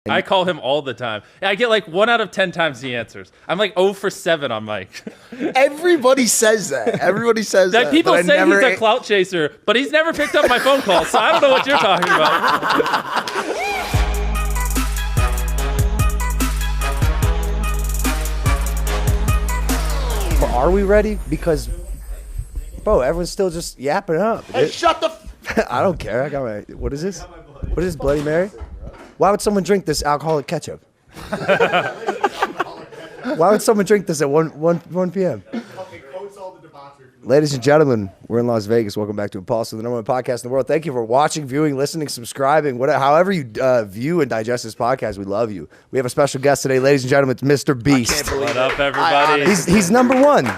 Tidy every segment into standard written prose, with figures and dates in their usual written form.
I call him all the time. I get like 1 out of 10 times he answers. I'm like 0 for 7 on Mike. Everybody says that. Everybody says that. People say he's a clout chaser, but he's never picked up my phone call, so I don't know what you're talking about. But are we ready? Because, bro, everyone's still just yapping up. Hey, shut the I don't care. I got my, what is this? What is this, Bloody Mary? Why would someone drink this alcoholic ketchup? Why would someone drink this at 1 p.m.? Ladies and gentlemen, we're in Las Vegas. Welcome back to Impulsive, the number one podcast in the world. Thank you for watching, viewing, listening, subscribing, however you view and digest this podcast. We love you. We have a special guest today, ladies and gentlemen. It's Mr. Beast. What up, everybody? He's number one.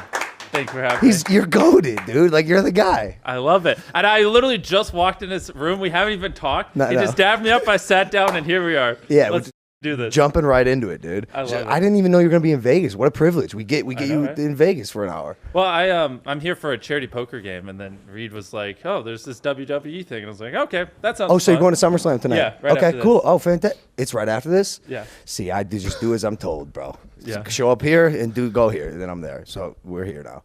Thanks for having me. You're goated, dude. Like, you're the guy. I love it. And I literally just walked in this room. We haven't even talked. He just dabbed me up. I sat down, and here we are. Yeah, let's do this. Jumping right into it, dude. I love it. I didn't even know you were going to be in Vegas. What a privilege. We get you right? In Vegas for an hour. Well, I'm here for a charity poker game, and then Reed was like, "Oh, there's this WWE thing," and I was like, "Okay, that sounds." Oh, so fun. you're going to SummerSlam tonight? Yeah, right. Okay, cool. Oh, fantastic. It's right after this. Yeah. See, I just do as I'm told, bro. Yeah. Show up here and go here, and then I'm there. So we're here now.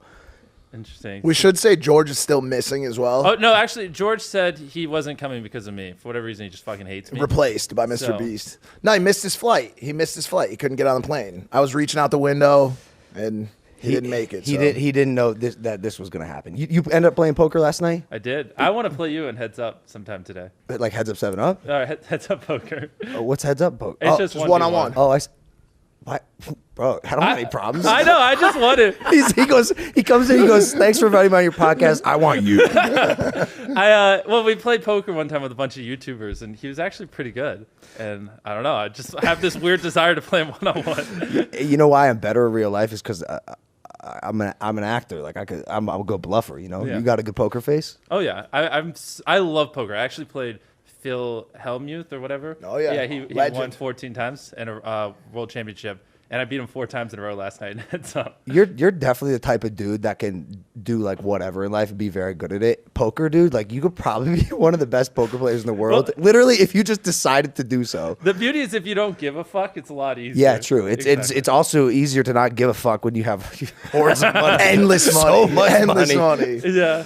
Interesting. We should say George is still missing as well. Oh, no, actually, George said he wasn't coming because of me. For whatever reason, he just fucking hates me. Replaced by Mr. Beast. No, he missed his flight. He couldn't get on the plane. I was reaching out the window, and he didn't make it. He didn't know that this was going to happen. You ended up playing poker last night? I did. I want to play you in Heads Up sometime today. Like Heads Up 7-Up? Heads Up poker. What's Heads Up poker? It's just one-on-one. Oh, What? Bro, I don't have any problems. I know. I just want it. He comes in. He goes, "Thanks for inviting me on your podcast. I want you." Well, we played poker one time with a bunch of YouTubers, and he was actually pretty good. And I don't know. I just have this weird desire to play him one-on-one. You know why I'm better in real life is because I'm an actor. Like I'm a good bluffer. You know, Yeah. You got a good poker face. Oh yeah, I love poker. I actually played Phil Hellmuth or whatever. Oh yeah, yeah. He won 14 times in a world championship, and I beat him 4 times in a row last night. So You're definitely the type of dude that can do like whatever in life and be very good at it. Poker, dude, like you could probably be one of the best poker players in the world. Well, literally, if you just decided to do so. The beauty is if you don't give a fuck, it's a lot easier. Yeah, true. It's also easier to not give a fuck when you have hordes of money, endless money, so much money. Yeah.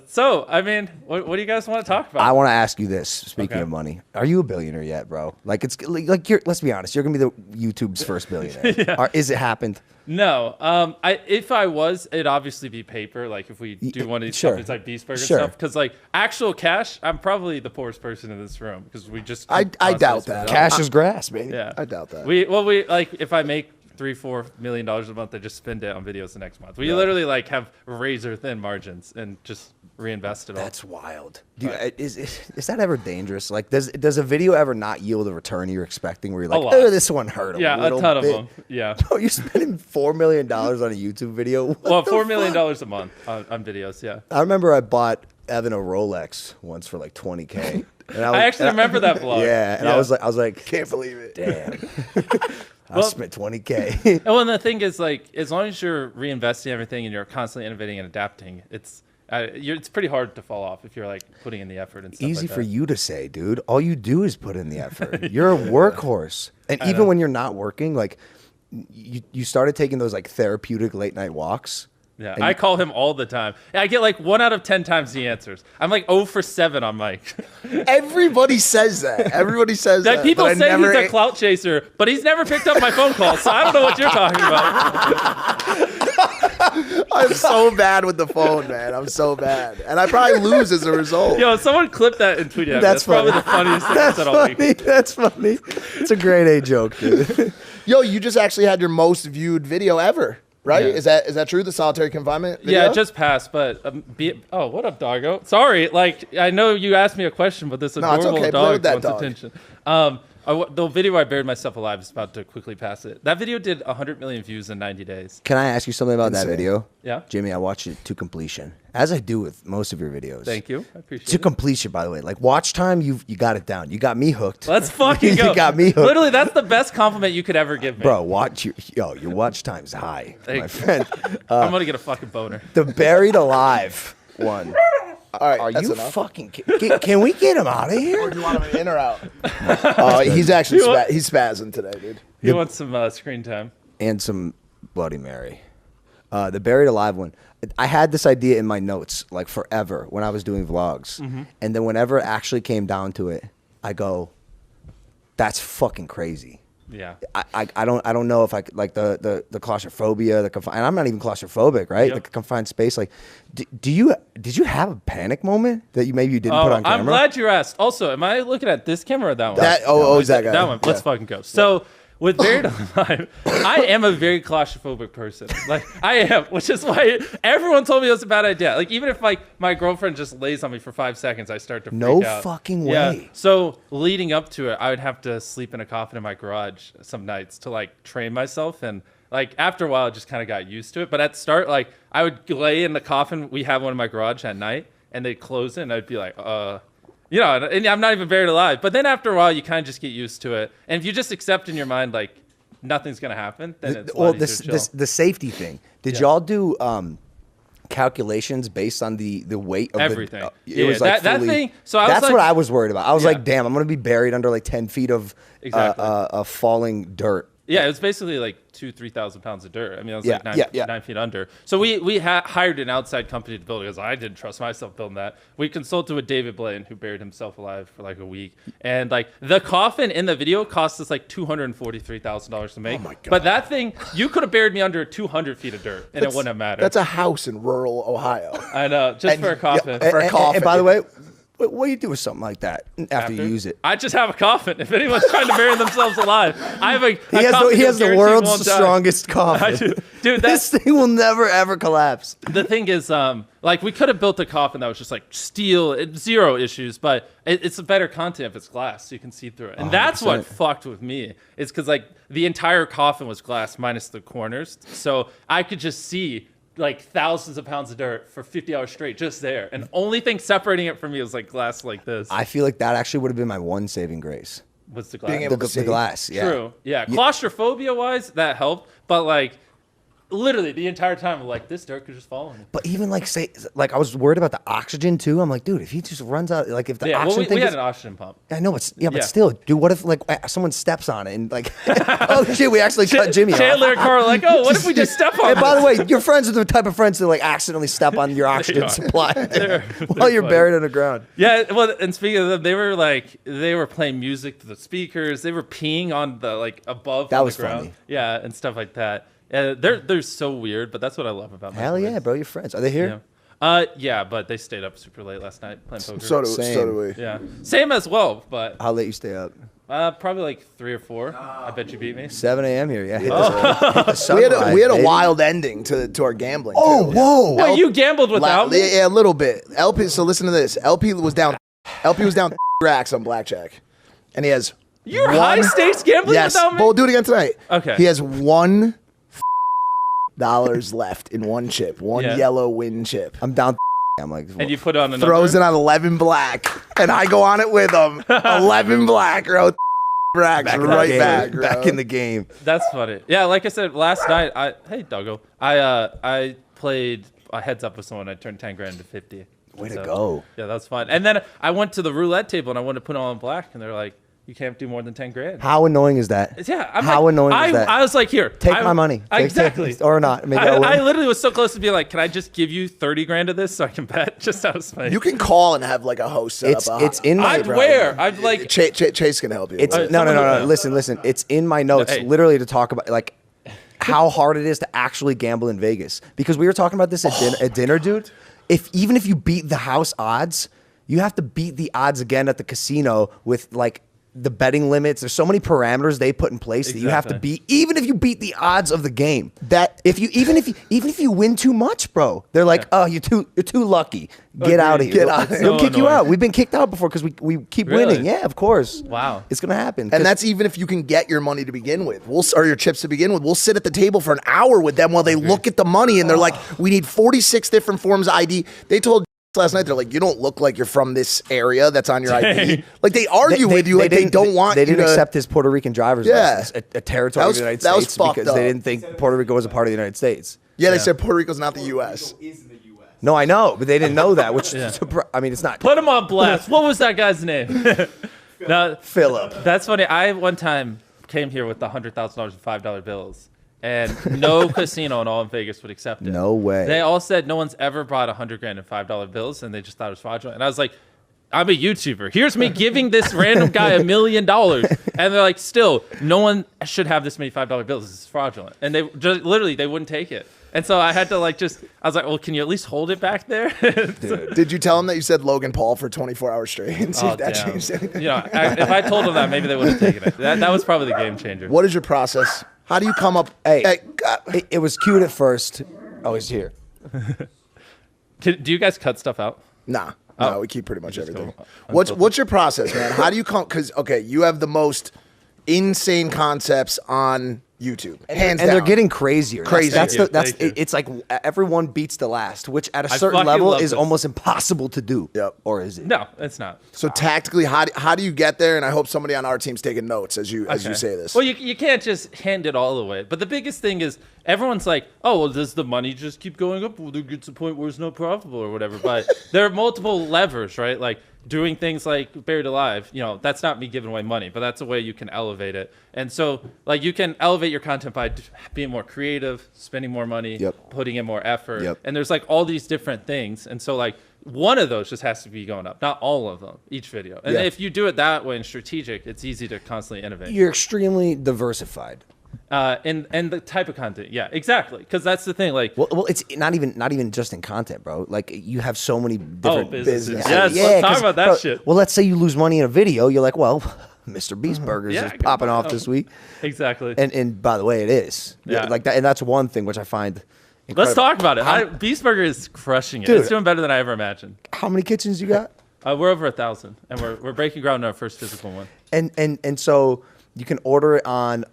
So, I mean, what do you guys want to talk about? I want to ask you this. Speaking of money, are you a billionaire yet, bro? Like it's like you're. Let's be honest. You're gonna be the YouTube's first billionaire. Yeah. Is it happened? No. If I was, it'd obviously be paper. Like if we do one of these companies like Beast Burger stuff, because like actual cash, I'm probably the poorest person in this room because we just. I doubt that. Cash is grass, baby. Yeah, I doubt that. We like if I make $3-4 million a month, I just spend it on videos the next month. We literally like have razor thin margins and just reinvest it all. That's wild. Is that ever dangerous? Like, does a video ever not yield a return you're expecting? Where you're like, oh, this one hurt a little a ton bit. of them. Yeah. Bro, you're spending $4 million on a YouTube video. Well, $4 million a month on videos. Yeah. I remember I bought Evan a Rolex once for like $20K. And I actually remember that vlog. Yeah, and I was like, Can't believe it. damn. I spent $20K. Well, and the thing is, like, as long as you're reinvesting everything and you're constantly innovating and adapting, it's pretty hard to fall off if you're like putting in the effort and stuff. Easy like that. for you to say, dude. All you do is put in the effort. You're a workhorse, and even when you're not working, like you started taking those like therapeutic late night walks. Yeah, I call him all the time. I get like 1 out of 10 times he answers. I'm like 0 for 7 on Mike. Everybody says that. Everybody says that. People say he's a clout chaser, but he's never picked up my phone call, so I don't know what you're talking about. I'm so bad with the phone, man. I'm so bad, and I probably lose as a result. Yo, someone clip that and tweet it. That's probably the funniest thing I said all week. That's funny. It's a grade A joke, dude. Yo, you just actually had your most viewed video ever. Right? Yeah. Is that true? The solitary confinement video? Yeah, it just passed, but what up, doggo? Sorry, like I know you asked me a question, but this adorable dog wants attention. The video I buried myself alive is about to quickly pass it. That video did 100 million views in 90 days. Can I ask you something about that video? Yeah. Jimmy, I watched it to completion, as I do with most of your videos. Thank you. I appreciate it. To completion, by the way. Like, watch time, you got it down. You got me hooked. Let's fucking go. You got me hooked. Literally, that's the best compliment you could ever give me. Bro, your watch time's high, my friend. I'm going to get a fucking boner. The Buried Alive one. All right, you fucking? Can we get him out of here? Or do you want him in or out? He's actually he's spazzing today, dude. He wants some screen time and some Bloody Mary. The buried alive one. I had this idea in my notes like forever when I was doing vlogs, and then whenever it actually came down to it, I go, "That's fucking crazy." Yeah. I don't know if I like the claustrophobia, and I'm not even claustrophobic, right? Yep. The confined space. Like, did you have a panic moment that you didn't put on camera? I'm glad you asked. Also, am I looking at this camera or that one? Is that guy? That one. Let's fucking go. So with Buried Alive, I am a very claustrophobic person. Like I am, which is why everyone told me it was a bad idea. Like even if like my girlfriend just lays on me for 5 seconds, I start to freak out. No fucking way. Yeah. So leading up to it, I would have to sleep in a coffin in my garage some nights to like train myself, and like after a while, I just kind of got used to it. But at the start, like I would lay in the coffin. We have one in my garage at night, and they'd close it, and I'd be like, You know, and I'm not even buried alive. But then after a while, you kind of just get used to it. And if you just accept in your mind, like, nothing's going to happen, then it's a lot easier to chill. The safety thing. Did y'all do calculations based on the weight of everything? It was like that thing. So that's what I was worried about. I was like, damn, I'm going to be buried under like 10 feet of falling dirt. Yeah, it was basically like 2,000-3,000 pounds of dirt. I mean, it was 9 feet under. So we hired an outside company to build it because I didn't trust myself building that. We consulted with David Blaine, who buried himself alive for like a week. And like the coffin in the video cost us like $243,000 to make. Oh my God. But that thing, you could have buried me under 200 feet of dirt and it wouldn't have mattered. That's a house in rural Ohio. I know, just for a coffin. For a coffin. And by the way, what do you do with something like that after you use it? I just have a coffin. If anyone's trying to bury themselves alive, I have he has the world's strongest coffin. Dude, this thing will never ever collapse. The thing is, like we could have built a coffin that was just like steel, zero issues, but it's a better content if it's glass, so you can see through it. And 100%. That's what fucked with me. It's because like the entire coffin was glass minus the corners, so I could just see like thousands of pounds of dirt for 50 hours straight just there, and only thing separating it from me was like glass like this. I feel like that actually would have been my one saving grace. What's the glass? Being able to see. The glass, yeah. True, yeah. Claustrophobia wise, that helped, but like literally the entire time, like this dirt could just fall on me. But even like I was worried about the oxygen too. I'm like, dude, if he just runs out, like if the oxygen thing, we had an oxygen pump. I know, but still, dude, what if like someone steps on it and like, oh shit, we actually cut Jimmy off. Chandler and Carl are like, oh, what if we just step on it? And by the way, your friends are the type of friends that like accidentally step on your oxygen supply while you're buried underground. Yeah, well, and speaking of them, they were playing music to the speakers. They were peeing on the like above that on was the ground. Funny. Yeah, and stuff like that. They're so weird, but that's what I love about my Hell yeah, bro, your friends. Are they here? Yeah, but they stayed up super late last night playing poker. So do we. Yeah, same as well, but how late you stay up? Probably like 3 or 4. I bet you beat me. 7 a.m. here, yeah. We had a wild ending to our gambling. Oh, too. Whoa! Wait, you gambled without me? Yeah, a little bit. LP. So listen to this. LP was down racks on blackjack, and he has. You're high stakes gambling without me. But we'll do it again tonight. Okay. He has $1 left in one chip, yellow win chip. I'm down. I'm like, and you put on a throws it on 11 black, and I go on it with him. 11 black, bro. Racks back in the game. That's funny. Yeah, like I said last night. Hey Doggo, I played a heads up with someone. I turned 10 grand to 50. Way to go. Yeah, that's fun. And then I went to the roulette table and I wanted to put on black, and they're like, you can't do more than 10 grand. How annoying is that? Yeah. Annoying is that? I was like, here. Take my money. Exactly. Or not. Maybe I literally was so close to being like, can I just give you 30 grand of this so I can bet? Just out of spite. You can call and have like a host set up. It's in my... I'd like... Chase can help you. No. Listen. It's in my notes literally to talk about like how hard it is to actually gamble in Vegas. Because we were talking about this at dinner, dude. Even if you beat the house odds, you have to beat the odds again at the casino with like the betting limits. There's so many parameters they put in place that you have to beat, even if you beat the odds of the game. That even if you win too much, bro, they're like, oh, you're too lucky. Get out of here. They'll kick you out. We've been kicked out before because we keep winning. Yeah, of course. Wow, it's gonna happen. And that's even if you can get your money to begin with. Or your chips to begin with. We'll sit at the table for an hour with them while they look at the money, and they're like, we need 46 different forms of ID. They told last night, they're like, you don't look like you're from this area that's on your ID. Like, they argue with you like they don't want you to... They didn't accept his Puerto Rican driver's license, a territory of the United States, because they didn't think Puerto Rico was a part of the United States. Yeah, they said Puerto Rico's not the U.S. Puerto Rico is in the U.S. No, I know, but they didn't know that. Which I mean, it's not. Put him on blast. What was that guy's name? No, Philip. That's funny. I one time came here with $100,000 in $5 bills, and no casino in all in Vegas would accept it. No way. They all said no one's ever brought $100,000 in $5 bills, and they just thought it was fraudulent. And I was like, I'm a YouTuber. Here's me giving this random guy $1 million, and they're like, still, no one should have this many $5 bills. This is fraudulent. And they just literally they wouldn't take it. And so I had to I was like, well, can you at least hold it back there? Did you tell him that you said Logan Paul for 24 hours straight and see if that changed anything? You know, if I told them that, maybe they would have taken it. That was probably the game changer. What is your process? How do you come up? It was cute at first. Oh, he's here. Do you guys cut stuff out? Nah. No, we keep pretty much everything. What's your process, man? How do you come? Because, okay, you have the most insane concepts on YouTube, hands down. They're getting crazier. Crazier. It's like everyone beats the last, which at a certain level is almost impossible to do. Yep. Or is it? No, it's not. So tactically, how do you get there? And I hope somebody on our team's taking notes as you say this. Well, you can't just hand it all away. But the biggest thing is everyone's like, oh, well, does the money just keep going up? Well, there gets a point where it's not profitable or whatever. But there are multiple levers, right? Like doing things like Buried Alive, you know, that's not me giving away money, but that's a way you can elevate it. And so, like, you can elevate your content by being more creative, spending more money, putting in more effort. And there's, like, all these different things. And so, like, one of those just has to be going up, not all of them, each video. And if you do it that way and strategic, it's easy to constantly innovate. You're extremely diversified. And the type of content, yeah, exactly, because that's the thing. Like, well, it's not even just in content, bro. Like, you have so many different businesses. Yes, let's talk about that shit. Well, let's say you lose money in a video, you're like, well, Mr. Beast Burgers is popping off this week. Exactly. And by the way, it is. Yeah. Like that, and that's one thing which I find incredible. Let's talk about it. Beast Burger is crushing it. Dude, it's doing better than I ever imagined. How many kitchens you got? We're over 1,000, and we're breaking ground on our first physical one. And so you can order it on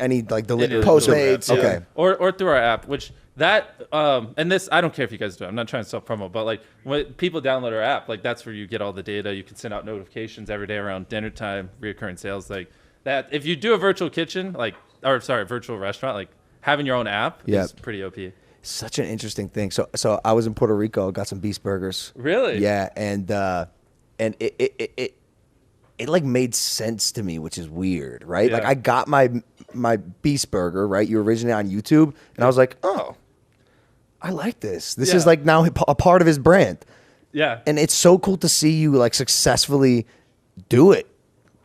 any like delivery Postmates, okay, or through our app, which that and this I don't care if you guys do it. I'm not trying to self promo, but like when people download our app, like that's where you get all the data. You can send out notifications every day around dinner time, reoccurring sales like that. If you do a virtual kitchen, virtual restaurant, like having your own app is pretty OP. Such an interesting thing. So I was in Puerto Rico, got some Beast Burgers. Really? Yeah, and it like made sense to me, which is weird, right? Yeah. Like I got my Beast Burger, right? You originally on YouTube, and I was like, oh, I like this. This is like now a part of his brand. Yeah. And it's so cool to see you like successfully do it,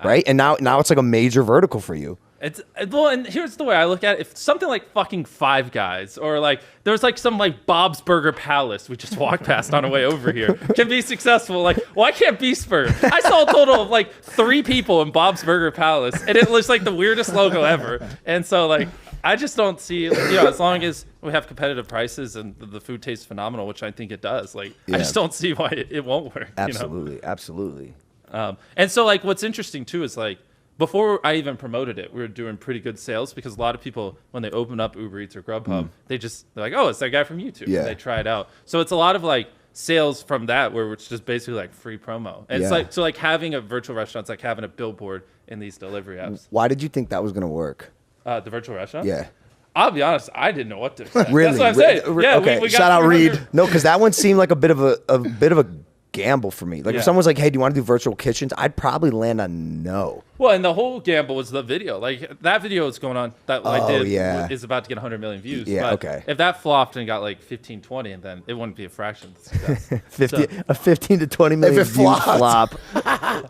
right? And now it's like a major vertical for you. And here's the way I look at it. If something like fucking Five Guys or like there's like some like Bob's Burger Palace we just walked past on our way over here can be successful, like why can't Beast Burger? I saw a total of like 3 people in Bob's Burger Palace, and it looks like the weirdest logo ever. And so like I just don't see, as long as we have competitive prices and the food tastes phenomenal, which I think it does. Like I just don't see why it won't work. Absolutely, absolutely. And so like what's interesting too is like, before I even promoted it, we were doing pretty good sales because a lot of people, when they open up Uber Eats or Grubhub, they're like, oh, it's that guy from YouTube. Yeah. And they try it out. So it's a lot of like sales from that where it's just basically like free promo. And it's like, so like having a virtual restaurant, it's like having a billboard in these delivery apps. Why did you think that was going to work? The virtual restaurant? Yeah. I'll be honest, I didn't know what to expect. Really? That's what I'm saying. Yeah, okay. we got Shout out Reed. No, because that one seemed like a bit of a gamble for me. Like if someone was like, hey, do you want to do virtual kitchens? I'd probably land on no. Well, and the whole gamble was the video. Like that video is going on that I did is about to get 100 million views. Yeah, but if that flopped and got like 15, 20, and then it wouldn't be a fraction of success. A 15 to 20 million views flop.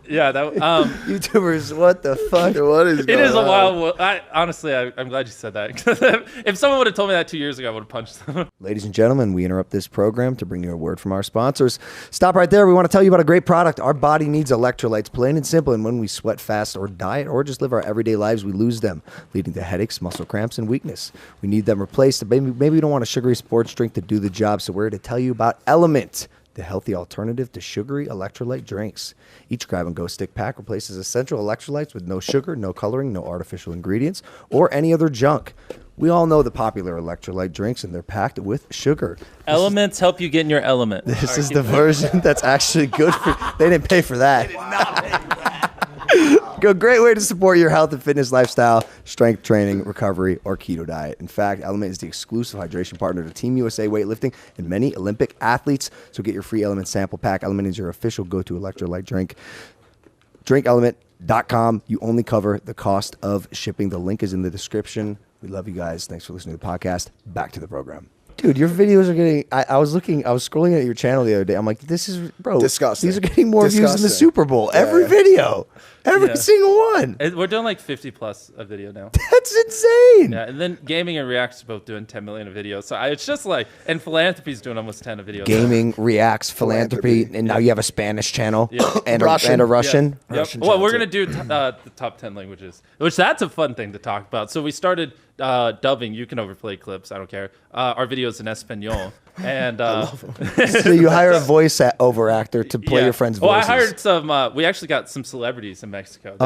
Yeah, that YouTubers, what the fuck? What is going on? It is a wild. Honestly, I'm glad you said that. If someone would have told me that 2 years ago, I would have punched them. Ladies and gentlemen, we interrupt this program to bring you a word from our sponsors. Stop right there. We want to tell you about a great product. Our body needs electrolytes, plain and simple. And when we sweat fast or diet or just live our everyday lives, we lose them, leading to headaches, muscle cramps, and weakness. We need them replaced. Maybe we don't want a sugary sports drink to do the job, so we're here to tell you about Element, the healthy alternative to sugary electrolyte drinks. Each grab-and-go stick pack replaces essential electrolytes with no sugar, no coloring, no artificial ingredients, or any other junk. We all know the popular electrolyte drinks, and they're packed with sugar. Elements help you get in your element. This is the version that's actually good for you. They didn't pay for that. They did not pay for that. A great way to support your health and fitness lifestyle, strength training, recovery, or keto diet. In fact, Element is the exclusive hydration partner to Team USA weightlifting and many Olympic athletes. So get your free Element sample pack. Element is your official go-to electrolyte drink. DrinkElement.com. You only cover the cost of shipping. The link is in the description. We love you guys. Thanks for listening to the podcast. Back to the program. Dude, your videos are getting... I was scrolling at your channel the other day. I'm like, this is... Bro, disgusting. These are getting more views than the Super Bowl. Every video. Every single one. We're doing like 50 plus a video now. That's insane. Yeah, and then Gaming and Reacts are both doing 10 million a video. So it's just like... And Philanthropy's doing almost 10 a video. Gaming, Reacts, Philanthropy, and now you have a Spanish channel and a Russian. Yeah. Russian well, we're going to do the top 10 languages, which that's a fun thing to talk about. So we started... dubbing. You can overplay clips. I don't care. Our videos in Espanol. And so you hire a voice over actor to play your friend's voices. Well, I hired some. We actually got some celebrities in Mexico.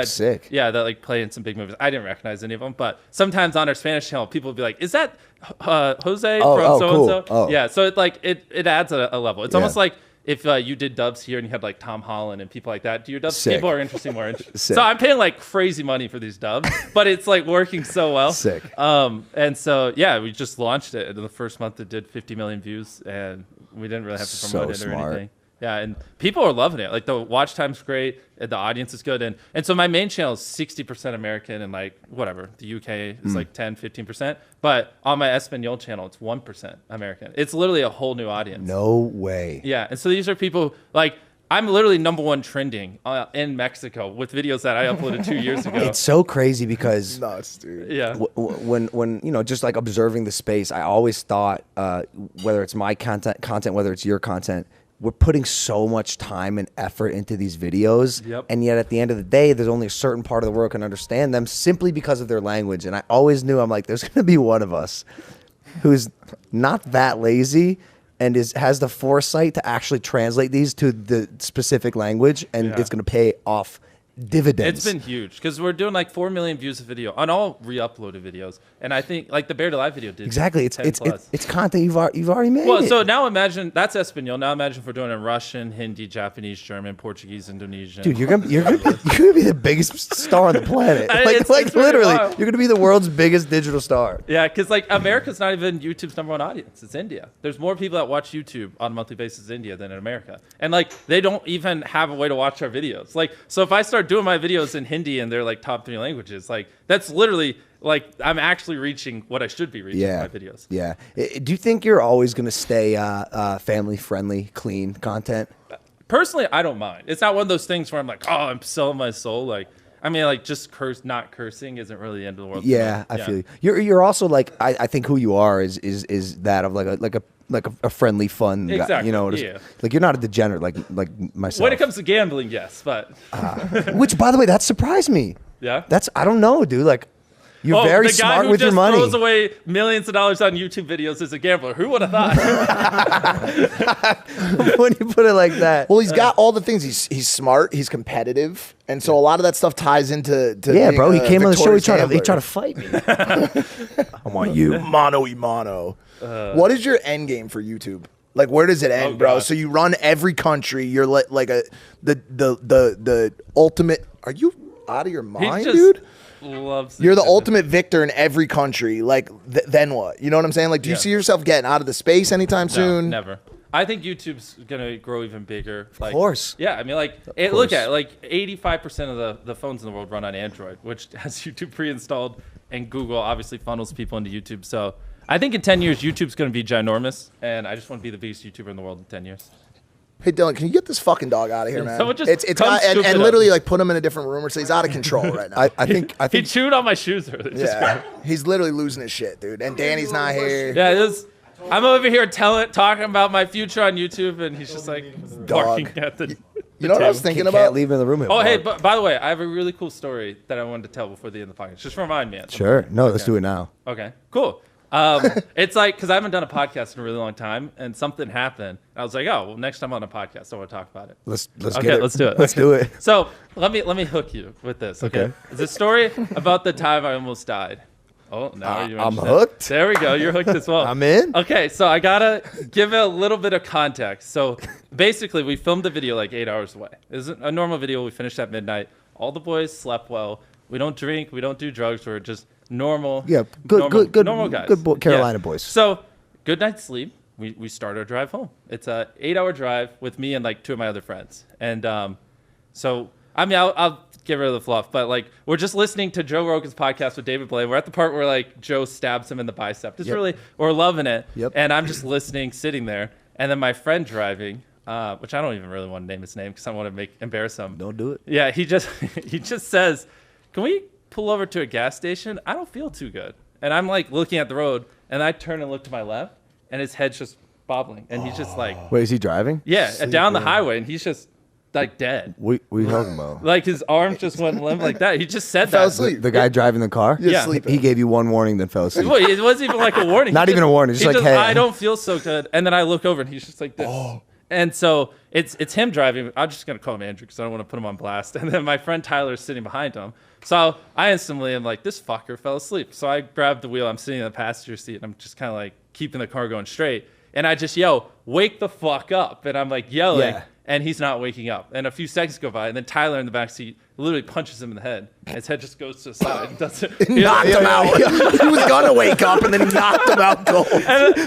Sick. Yeah, that like play in some big movies. I didn't recognize any of them, but sometimes on our Spanish channel, people will be like, "Is that Jose from so and so?" Oh. Yeah. So it adds a level. It's almost like. If you did dubs here and you had like Tom Holland and people like that, do your dubs people are interesting more interesting. So I'm paying like crazy money for these dubs, but it's like working so well. Sick. And so we just launched it, and in the first month it did 50 million views, and we didn't really have to promote it or anything. Yeah, and people are loving it. Like the watch time's great, and the audience is good, and so my main channel is 60% American, and like whatever, the UK is like 10-15%, but on my Espanol channel it's 1% American. It's literally a whole new audience. No way. Yeah, and so these are people like I'm literally #1 trending in Mexico with videos that I uploaded 2 years ago. It's so crazy because nuts, dude. Yeah. When just like observing the space, I always thought whether it's my content, whether it's your content. We're putting so much time and effort into these videos, and yet at the end of the day, there's only a certain part of the world can understand them simply because of their language. And I always knew, I'm like, there's going to be one of us who's not that lazy and has the foresight to actually translate these to the specific language, and it's going to pay off dividends. It's been huge because we're doing like 4 million views a video on all re-uploaded videos, and I think like the Bear to Live video did exactly. It's content you've already made. Well, so now imagine that's Espanol. Now imagine if we're doing it in Russian, Hindi, Japanese, German, Portuguese, Indonesian. Dude, you're gonna be the biggest star on the planet. Like literally, you're gonna be the world's biggest digital star. Yeah, because like America's not even YouTube's #1 audience. It's India. There's more people that watch YouTube on a monthly basis in India than in America, and like they don't even have a way to watch our videos. Like, so if I start doing my videos in Hindi and they're like top 3 languages, like that's literally like I'm actually reaching what I should be reaching in my videos. Yeah. Do you think you're always going to stay family friendly, clean content? Personally, I don't mind. It's not one of those things where I'm like, oh, I'm selling my soul. Like, I mean, like just not cursing isn't really the end of the world. Yeah, I feel you. You're also like I think who you are is that of like a friendly, fun guy, you know. Like you're not a degenerate like myself. When it comes to gambling, yes, but which, by the way, that surprised me. Yeah, I don't know, dude. Like you're very smart with your money. The guy who just throws away millions of dollars on YouTube videos is a gambler. Who would have thought? When you put it like that. Well, he's got all the things. He's smart. He's competitive, and so a lot of that stuff ties into. Bro. He came on the show. He tried to fight me. I want you, mano y mano. What is your end game for YouTube? Like, where does it end, bro? So you run every country. You're like the ultimate. Are you out of your mind, dude? You're the ultimate victor in every country. Like, then what? You know what I'm saying? Like, do you see yourself getting out of the space anytime soon? Never. I think YouTube's gonna grow even bigger. Of course. Yeah, I mean, like, look at it, like 85% of the phones in the world run on Android, which has YouTube pre-installed, and Google obviously funnels people into YouTube. So I think in 10 years, YouTube's gonna be ginormous, and I just want to be the biggest YouTuber in the world in 10 years. Hey Dylan, can you get this fucking dog out of here, man? Someone just and literally like put him in a different room or so he's out of control right now. I think he chewed on my shoes earlier. Yeah, he's literally losing his shit, dude. And Danny's not here. Yeah, I'm over here talking about my future on YouTube, and he's just like barking at the. You know what I was thinking about? Can't leave him in the room. Hey, by the way, I have a really cool story that I wanted to tell before the end of the podcast. Just remind me. Sure. No, let's do it now. Okay. Cool. It's like, because I haven't done a podcast in a really long time, and something happened. I was like, oh, well, next time on a podcast, I want to talk about it. Let's get it. Okay, let's do it. Let's do it. So let me hook you with this. Okay. It's a story about the time I almost died. Oh, now I'm hooked. There we go. You're hooked as well. I'm in. Okay, so I gotta give it a little bit of context. So basically, we filmed the video like 8 hours away. It was a normal video. We finished at midnight. all the boys slept well. We don't drink. We don't do drugs. We're just normal. Yeah, good normal guys. Good Carolina boys. So good night's sleep. We start our drive home. It's a 8-hour drive with me and like 2 of my other friends. And so I mean, I'll get rid of the fluff, but like we're just listening to Joe Rogan's podcast with David Blaine. We're at the part where like Joe stabs him in the bicep. Just really, we're loving it. Yep. And I'm just listening, sitting there, and then my friend driving, which I don't even really want to name his name because I want to embarrass him. Don't do it. Yeah, he just says, "Can we pull over to a gas station? I don't feel too good." And I'm like looking at the road, and I turn and look to my left, and his head's just bobbling, and he's just like, Wait, is he driving? yeah, down the highway, and he's just like dead. What are you talking about? Like his arms just went limp like that. He just said that. The guy driving the car? Yeah. He gave you one warning, then fell asleep. Well, it wasn't even like a warning. Not even a warning. Just like, hey. I don't feel so good. And then I look over and he's just like this. Oh. And so it's him driving. I'm just going to call him Andrew because I don't want to put him on blast. And then my friend Tyler's sitting behind him. So I instantly am like, this fucker fell asleep. So I grabbed the wheel. I'm sitting in the passenger seat and I'm just kind of like keeping the car going straight. And I just yell, "Wake the fuck up." And I'm like yelling. Yeah. And he's not waking up. And a few seconds go by, and then Tyler in the back seat literally punches him in the head. And his head just goes to the side. And knocked him out. He was gonna wake up, and then he knocked him out cold.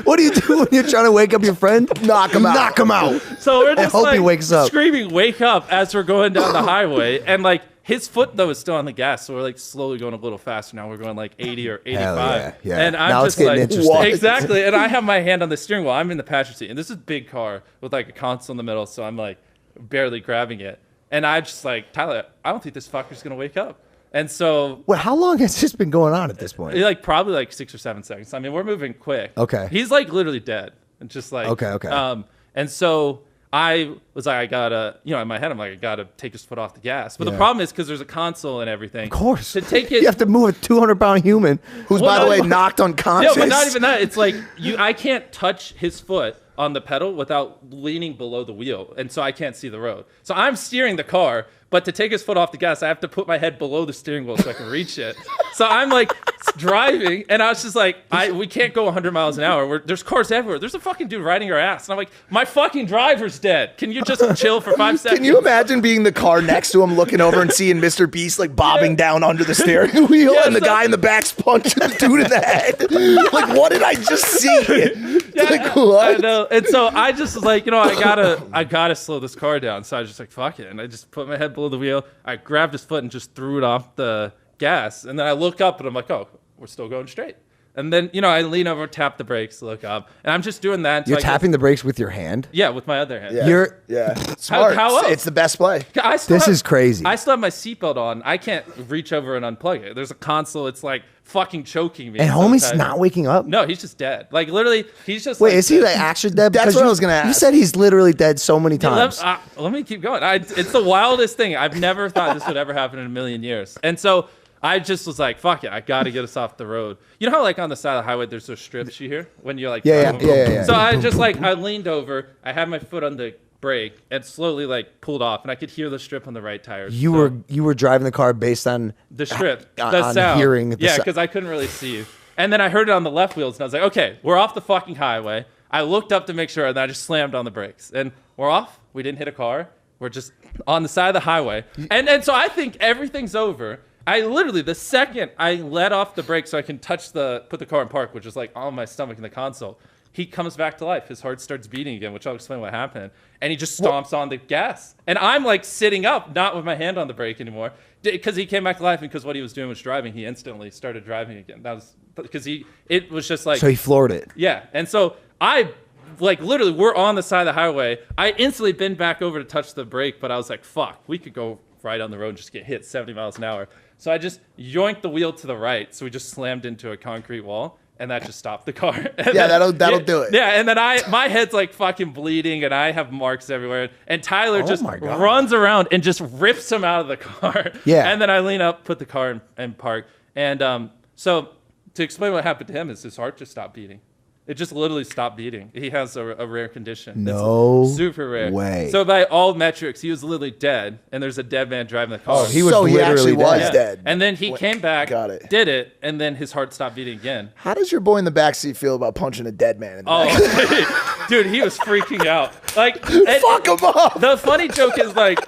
What do you do when you're trying to wake up your friend? Knock him out. Knock him out. So we're just he wakes up. Screaming, "Wake up," as we're going down the highway. And like his foot though is still on the gas, so we're like slowly going a little faster. Now we're going like 80 or 85. Hell yeah. And I'm now just it's getting like, interesting. exactly. And I have my hand on the steering wheel. I'm in the passenger seat, and this is a big car with like a console in the middle. So I'm like barely grabbing it. And I just like, Tyler, I don't think this fucker's going to wake up. And so... Well, how long has this been going on at this point? Like probably like 6 or 7 seconds. I mean, we're moving quick. Okay. He's like literally dead. And just like... Okay. And so I was like, I gotta, in my head, I'm like, I gotta take his foot off the gas. But the problem is because there's a console and everything. Of course. To take it... You have to move a 200-pound human. Who's, by the way, knocked unconscious. No, but not even that. It's like, I can't touch his foot on the pedal without leaning below the wheel, and so I can't see the road. So I'm steering the car, but to take his foot off the gas, I have to put my head below the steering wheel so I can reach it. So I'm like driving, and I was just like, we can't go 100 miles an hour. There's cars everywhere. There's a fucking dude riding our ass, and I'm like, my fucking driver's dead. Can you just chill for 5 seconds? Can you imagine being the car next to him, looking over and seeing Mr. Beast like bobbing down under the steering wheel, and the guy in the back's punching the dude in the head? Like, what did I just see? Like, what? I know. And so I just was like, I gotta slow this car down. So I was just like, fuck it. And I just put my head below the wheel. I grabbed his foot and just threw it off the gas. And then I look up and I'm like, oh, we're still going straight. And then, I lean over, tap the brakes, look up. And I'm just doing that. You're tapping the brakes with your hand? Yeah, with my other hand. Yeah. Smart. How else? It's the best play. This is crazy. I still have my seatbelt on. I can't reach over and unplug it. There's a console. It's like fucking choking me. And homie's not waking up? No, he's just dead. Like literally, he's just Wait, is he like actually dead? That's what I was going to ask. You said he's literally dead so many times. Let me keep going. It's the wildest thing. I've never thought this would ever happen in a million years. And so I just was like, fuck it. I got to get us off the road. You know how like on the side of the highway, there's those strips you hear when you're like, yeah. So I just like, I leaned over. I had my foot on the brake and slowly like pulled off, and I could hear the strip on the right tire. You were driving the car based on the strip, the on sound. Hearing the because I couldn't really see you. And then I heard it on the left wheels, and I was like, okay, we're off the fucking highway. I looked up to make sure, and then I just slammed on the brakes. And we're off. We didn't hit a car. We're just on the side of the highway. And so I think everything's over. I literally, the second I let off the brake so I can put the car in park, which is like on my stomach in the console, he comes back to life. His heart starts beating again, which I'll explain what happened. And he just stomps on the gas. And I'm like sitting up, not with my hand on the brake anymore, because he came back to life, and because what he was doing was driving, he instantly started driving again. That was because it was just like. So he floored it. Yeah. And so I, like literally, we're on the side of the highway. I instantly bent back over to touch the brake, but I was like, fuck, we could go right on the road and just get hit 70 miles an hour. So I just yoinked the wheel to the right. So we just slammed into a concrete wall, and that just stopped the car. That'll do it. Yeah, and then my head's like fucking bleeding, and I have marks everywhere. And Tyler just runs around and just rips him out of the car. Yeah. And then I lean up, put the car in park. And so to explain what happened to him is his heart just stopped beating. It just literally stopped beating. He has a rare condition. No it's super rare. Way. So by all metrics, he was literally dead, and there's a dead man driving the car. Oh, he was literally actually was dead. dead. And then he came back, Got it. did it, and then his heart stopped beating again. How does your boy in the backseat feel about punching a dead man in the back? Dude, he was freaking out. Like, fuck him up. The funny joke is like,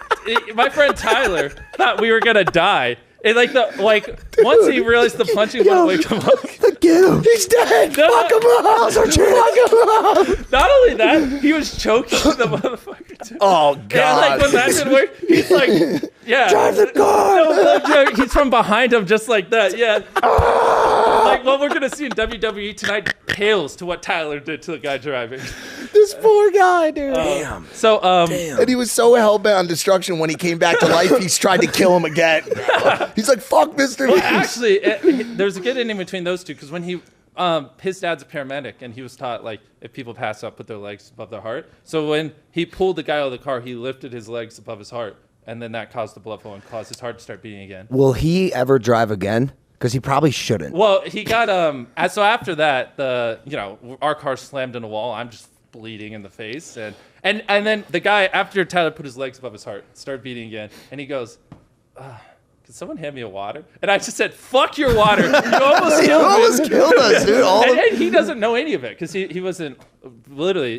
my friend Tyler thought we were gonna die. And once he realized the punching wouldn't wake him up. Get him. He's dead. No, Fuck him up. Fuck him up. Not only that, he was choking the motherfucker too. Oh, God. And when that didn't work, he's like, yeah. Drive the car. No, he's from behind him just like that, yeah. Like what we're going to see in WWE tonight pales to what Tyler did to the guy driving. This poor guy, dude. Damn. So, And he was so hell-bent on destruction when he came back to life, he's tried to kill him again. He's like, fuck Mr. Well, actually, there's a good ending between those two because when his dad's a paramedic and he was taught if people pass out, put their legs above their heart. So when he pulled the guy out of the car, he lifted his legs above his heart, and then that caused the blood flow and caused his heart to start beating again. Will he ever drive again? Because he probably shouldn't. Well, he got so after that, our car slammed in a wall. I'm just bleeding in the face, and then the guy after Tyler put his legs above his heart, started beating again, and he goes, "Can someone hand me a water?" And I just said, "Fuck your water! You almost killed us, dude." And he doesn't know any of it because he wasn't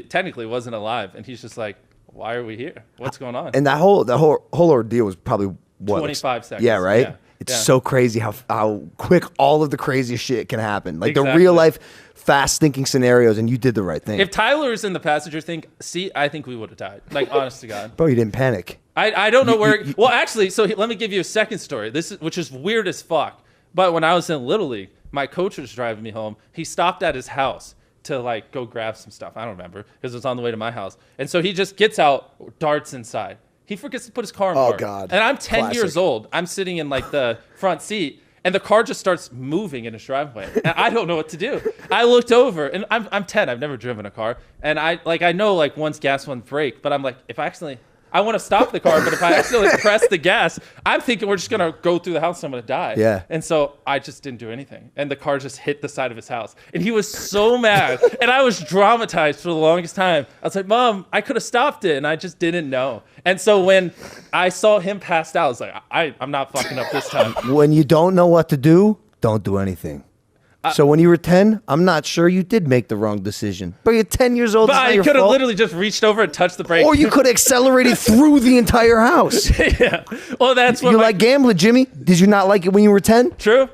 technically wasn't alive, and he's just like, "Why are we here? What's going on?" And that whole ordeal was probably what, 25 seconds. Yeah, right. Yeah. It's so crazy how quick all of the craziest shit can happen. Like Exactly. the real life, fast thinking scenarios, and you did the right thing. If Tyler was in the passenger seat, I think we would have died. Like, honest to God. Bro, you didn't panic. I don't know where. Well, actually, let me give you a second story. Which is weird as fuck. But when I was in Little League, my coach was driving me home. He stopped at his house to go grab some stuff. I don't remember because it was on the way to my house. And so he just gets out, darts inside. He forgets to put his car in park. Oh, God. And I'm 10 Classic. years old. I'm sitting in the front seat, and the car just starts moving in his driveway. And I don't know what to do. I looked over, and I'm 10. I've never driven a car. And I know one's gas, one's brake. But I'm like, I want to stop the car, but if I accidentally press the gas, I'm thinking we're just going to go through the house and I'm going to die. Yeah. And so I just didn't do anything. And the car just hit the side of his house. And he was so mad. And I was dramatized for the longest time. I was like, Mom, I could have stopped it. And I just didn't know. And so when I saw him passed out, I was like, I'm not fucking up this time. When you don't know what to do, don't do anything. So when you were 10, I'm not sure you did make the wrong decision. But you're 10 years old. But I could have literally just reached over and touched the brake. Or you could have accelerated through the entire house. Yeah. Well, that's what you like gambling, Jimmy. Did you not like it when you were 10? True.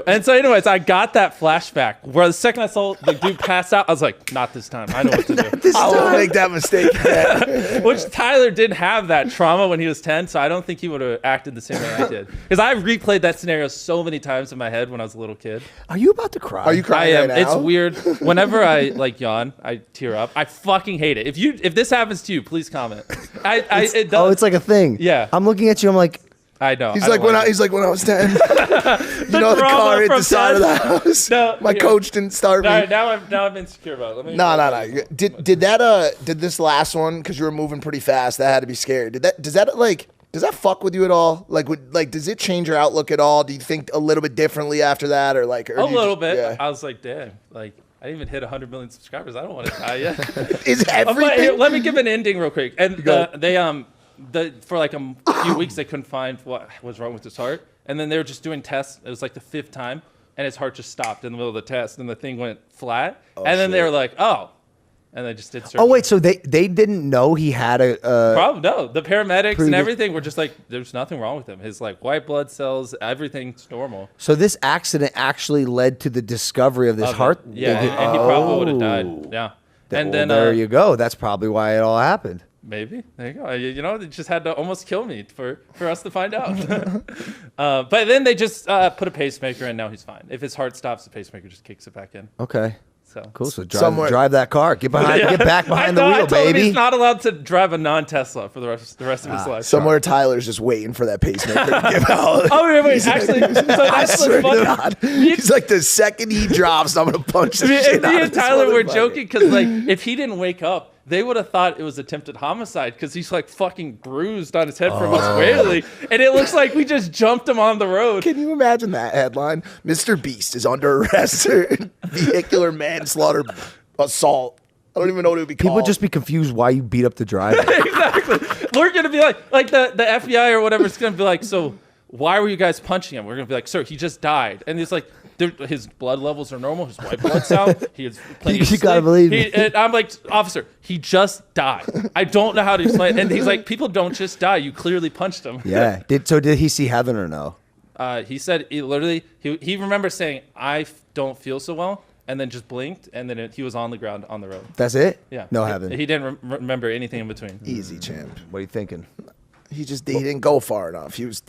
And so anyways, I got that flashback where the second I saw the dude pass out, I was like, not this time. I know what to do. I won't make that mistake again. Which Tyler didn't have that trauma when he was 10, so I don't think he would have acted the same way I did. Because I've replayed that scenario so many times in my head when I was a little kid. Are you about to cry? Are you crying I am. right now? It's weird. Whenever I yawn, I tear up. I fucking hate it. If this happens to you, please comment. It does. Oh, it's like a thing. Yeah. I'm looking at you. I'm like, I know. He's like when I was 10. The car hit the side of the house. No, my coach didn't start me. All right, now I'm insecure about it. No. Did this last one, because you were moving pretty fast, that had to be scary. Does that fuck with you at all? Does it change your outlook at all? Do you think a little bit differently after that, or a little bit? Yeah. I was like, damn, I didn't even hit 100 million subscribers. I don't want to die yet. Is everything? Let me give an ending real quick. And they for a few weeks they couldn't find what was wrong with his heart, and then they were just doing tests. It was the 5th time, and his heart just stopped in the middle of the test, and the thing went flat. And then they were like, oh. And they just did surgery. oh wait, so they didn't know he had a Probably no. The paramedics and everything were just like, there's nothing wrong with him. His white blood cells, everything's normal. So this accident actually led to the discovery of this heart. Yeah, and he probably would have died. Yeah. And then there you go. That's probably why it all happened. Maybe. There you go. They just had to almost kill me for us to find out. But then they just put a pacemaker in. Now he's fine. If his heart stops, the pacemaker just kicks it back in. Okay. So cool. So drive that car. Get back behind the wheel, I told baby. him he's not allowed to drive a non-Tesla for the rest of his life. Somewhere Tyler's just waiting for that pacemaker to give out. Oh wait. Actually, so that's what's funny. He's like, the second he drops, I'm gonna punch the shit out Me of and this Tyler were motherfucker. joking because if he didn't wake up, they would have thought it was attempted homicide because he's fucking bruised on his head from us wailing, and it looks like we just jumped him on the road. Can you imagine that headline? Mr. Beast is under arrest for vehicular manslaughter assault. I don't even know what it would be called. People just be confused why you beat up the driver. Exactly. We're gonna be like the FBI or whatever is gonna be like, so why were you guys punching him? We're going to be like, sir, he just died. And he's like, his blood levels are normal. His white blood cell. He has plenty of sleep. You gotta believe me. And I'm like, officer, he just died. I don't know how to explain it. And he's like, people don't just die. You clearly punched him. Yeah. Did he see heaven or no? He said he remembers saying, I don't feel so well, and then just blinked, and then he was on the ground on the road. That's it? Yeah. No heaven. He didn't remember anything in between. Easy, champ. What are you thinking? He didn't go far enough. He was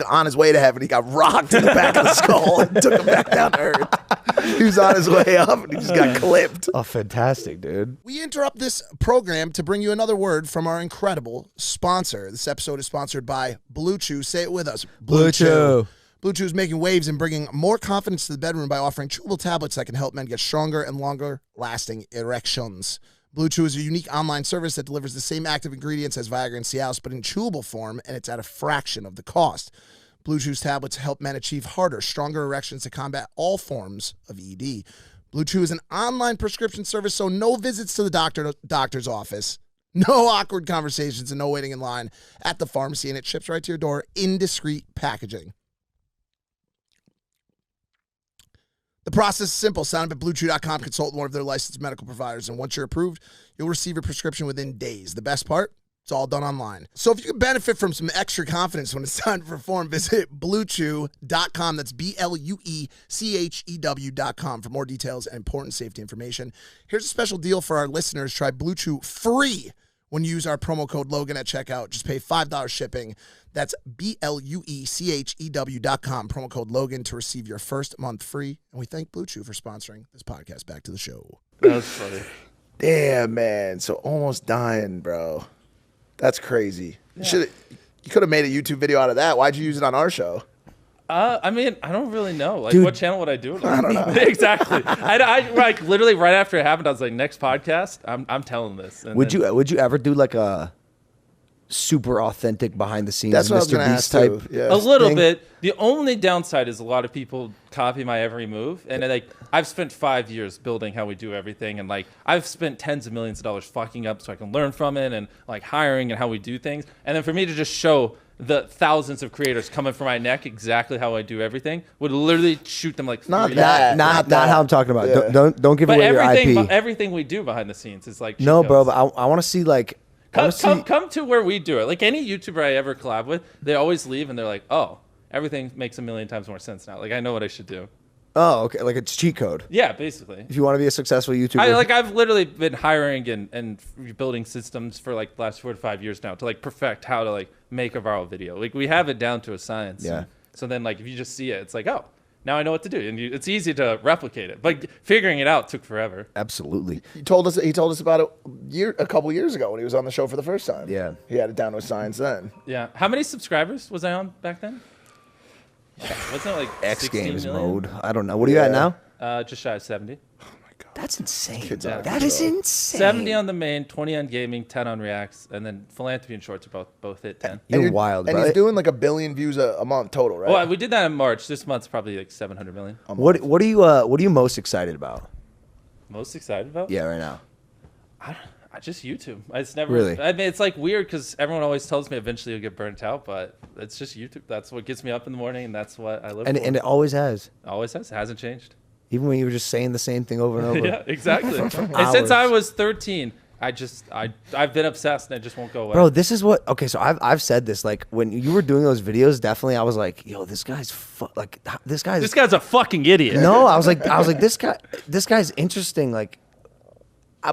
on his way to heaven. He got rocked in the back of the skull and took him back down to earth. He was on his way up and he just got clipped. Oh, fantastic, dude. We interrupt this program to bring you another word from our incredible sponsor. This episode is sponsored by Blue Chew. Say it with us. Blue Chew. Blue Chew is making waves and bringing more confidence to the bedroom by offering chewable tablets that can help men get stronger and longer lasting erections. Blue Chew is a unique online service that delivers the same active ingredients as Viagra and Cialis, but in chewable form, and it's at a fraction of the cost. Blue Chew's tablets help men achieve harder, stronger erections to combat all forms of ED. Blue Chew is an online prescription service, so no visits to the doctor's office, no awkward conversations, and no waiting in line at the pharmacy, and it ships right to your door in discreet packaging. The process is simple. Sign up at BlueChew.com, consult with one of their licensed medical providers, and once you're approved, you'll receive your prescription within days. The best part? It's all done online. So if you can benefit from some extra confidence when it's time to perform, visit BlueChew.com. That's BlueChew.com for more details and important safety information. Here's a special deal for our listeners. Try Blue Chew free when you use our promo code Logan at checkout. Just pay $5 shipping. That's BlueChew.com, promo code Logan to receive your first month free. And we thank Blue Chew for sponsoring this podcast. Back to the show. That was funny. Damn, man. So almost dying, bro. That's crazy. Yeah. You could have made a YouTube video out of that. Why'd you use it on our show? I mean, I don't really know. Like, Dude, what channel would I do it on? I don't know. Exactly. I like literally right after it happened, I was like, next podcast, I'm telling this. And would you ever do like a super authentic behind the scenes That's what Mr. Beast type? Yeah. A little bit. The only downside is a lot of people copy my every move, and like I've spent 5 years building how we do everything, and like I've spent tens of millions of dollars fucking up so I can learn from it, and like hiring and how we do things, and then for me to just show the thousands of creators coming from my neck exactly how I do everything would literally shoot them like not how I'm talking about. Yeah. Don't give away your IP. Everything we do behind the scenes is like no, bro. But I want to see like. Come to where we do it. Like any YouTuber I ever collab with, they always leave and they're like, oh, everything makes a million times more sense now. Like I know what I should do. Oh, okay. Like it's cheat code. Yeah, basically. If you want to be a successful YouTuber. I've literally been hiring and building systems for like the last 4 to 5 years now to like perfect how to like make a viral video. Like we have it down to a science. Yeah. So then like if you just see it, it's like, oh, now I know what to do, and it's easy to replicate it. But figuring it out took forever. Absolutely. He told us about it a couple years ago when he was on the show for the first time. Yeah. He had it down to a science then. Yeah. How many subscribers was I on back then? Wasn't it like X Games million? mode? I don't know. What are you at now? Just shy of 70. That's insane. That is insane. 70 on the main, 20 on gaming, 10 on reacts, and then philanthropy and shorts are both hit 10. You're wild, bro. And he's doing like 1 billion views a month total, right? Well, we did that in March. This month's probably like 700 million. What are you most excited about? Most excited about? Yeah, right now. I just YouTube. It's never really. I mean, it's like weird because everyone always tells me eventually you'll get burnt out, but it's just YouTube. That's what gets me up in the morning, and that's what I live for. And it always has. Always has. It hasn't changed. Even when you were just saying the same thing over and over. Yeah, exactly. And since I was 13, I've been obsessed and it just won't go away. Bro, this is what. Okay, so I've said this. Like when you were doing those videos, definitely I was like, yo, this guy's this guy's a fucking idiot. No, I was like this guy's interesting. Like,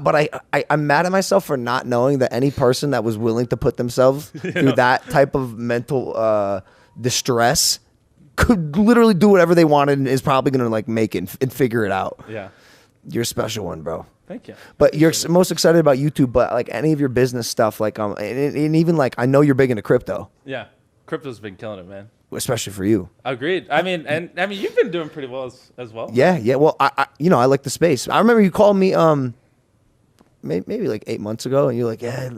but I'm mad at myself for not knowing that any person that was willing to put themselves through that type of mental distress could literally do whatever they wanted and is probably gonna like make it and figure it out. Yeah, you're a special one, bro. Thank you. But you're most excited about YouTube, but like any of your business stuff, like and even like I know you're big into crypto. Yeah, crypto's been killing it, man. Especially for you. Agreed. I mean, you've been doing pretty well as well. Yeah. Well, I I like the space. I remember you called me maybe like 8 months ago, and you're like, yeah.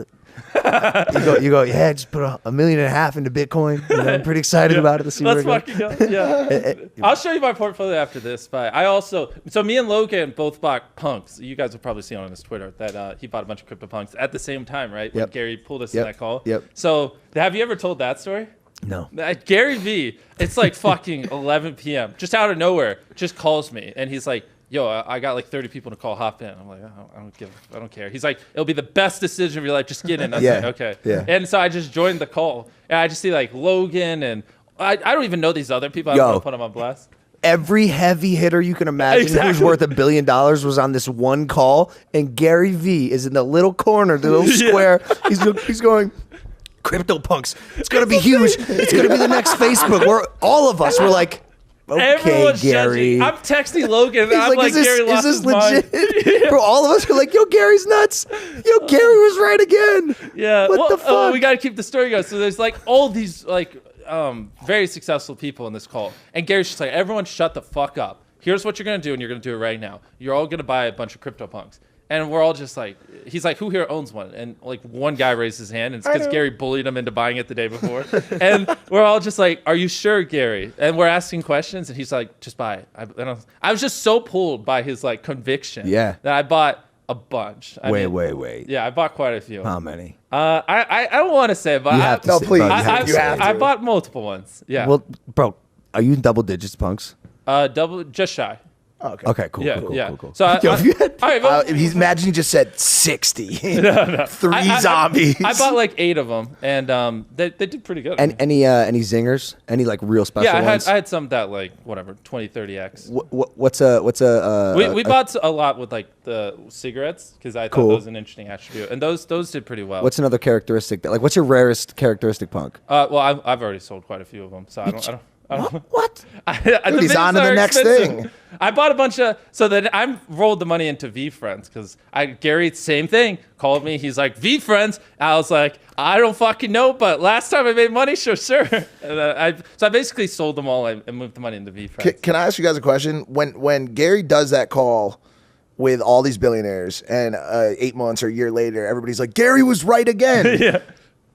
you go, yeah, just put $1.5 million into Bitcoin. You know, I'm pretty excited about it. Let's see Let's where it fucking go. Yeah. I'll show you my portfolio after this, but so me and Logan both bought punks. You guys will probably see on his Twitter that he bought a bunch of crypto punks at the same time, right? When Yep. Gary pulled us in Yep. that call. Yep. So have you ever told that story? No. Gary V, it's like fucking 11 p.m. Just out of nowhere, just calls me. And he's like, yo, I got like 30 people to call, hop in. I'm like, I don't care. He's like, it'll be the best decision of your life. Just get in. I was like, okay. Yeah. And so I just joined the call. And I just see like Logan and I don't even know these other people. I don't want to put them on blast. Every heavy hitter you can imagine who's worth $1 billion was on this one call. And Gary V is in the little corner, the little square. He's going, CryptoPunks. It's going to be huge. It's going to be the next Facebook. All of us were like, okay, everyone's Gary. Judging. I'm texting Logan. And I'm like, Gary lost his legit? mind. Bro, all of us were like, yo, Gary's nuts. Yo, Gary was right again. Yeah. What the fuck? We got to keep the story going. So there's like all these like very successful people in this call. And Gary's just like, everyone shut the fuck up. Here's what you're going to do, and you're going to do it right now. You're all going to buy a bunch of CryptoPunks. And we're all just like, he's like, who here owns one? And like one guy raised his hand, and it's because Gary bullied him into buying it the day before. And we're all just like, are you sure, Gary? And we're asking questions, and he's like, just buy it. I was just so pulled by his like conviction that I bought a bunch. Wait. Yeah, I bought quite a few. How many? I don't want to say, but you have to say, please. I bought multiple ones. Yeah. Well, bro, are you in double digits, punks? Just shy. Oh, okay, cool. So imagine he just said 60. No. 3 zombies. I bought like 8 of them, and they did pretty good. And any zingers? Any like real special ones? I had some that like whatever 20, 30x. What's a? We bought a lot with like the cigarettes because I thought that was an interesting attribute, and those did pretty well. What's another characteristic what's your rarest characteristic, punk? Well, I've already sold quite a few of them, so I don't. What? Dude, he's on to the next thing. I bought a bunch of, so then I rolled the money into V-Friends because Gary, same thing, called me. He's like, V-Friends? I was like, I don't fucking know, but last time I made money, sure. And so I basically sold them all and moved the money into V-Friends. Can I ask you guys a question? When Gary does that call with all these billionaires and 8 months or a year later, everybody's like, Gary was right again. Yeah.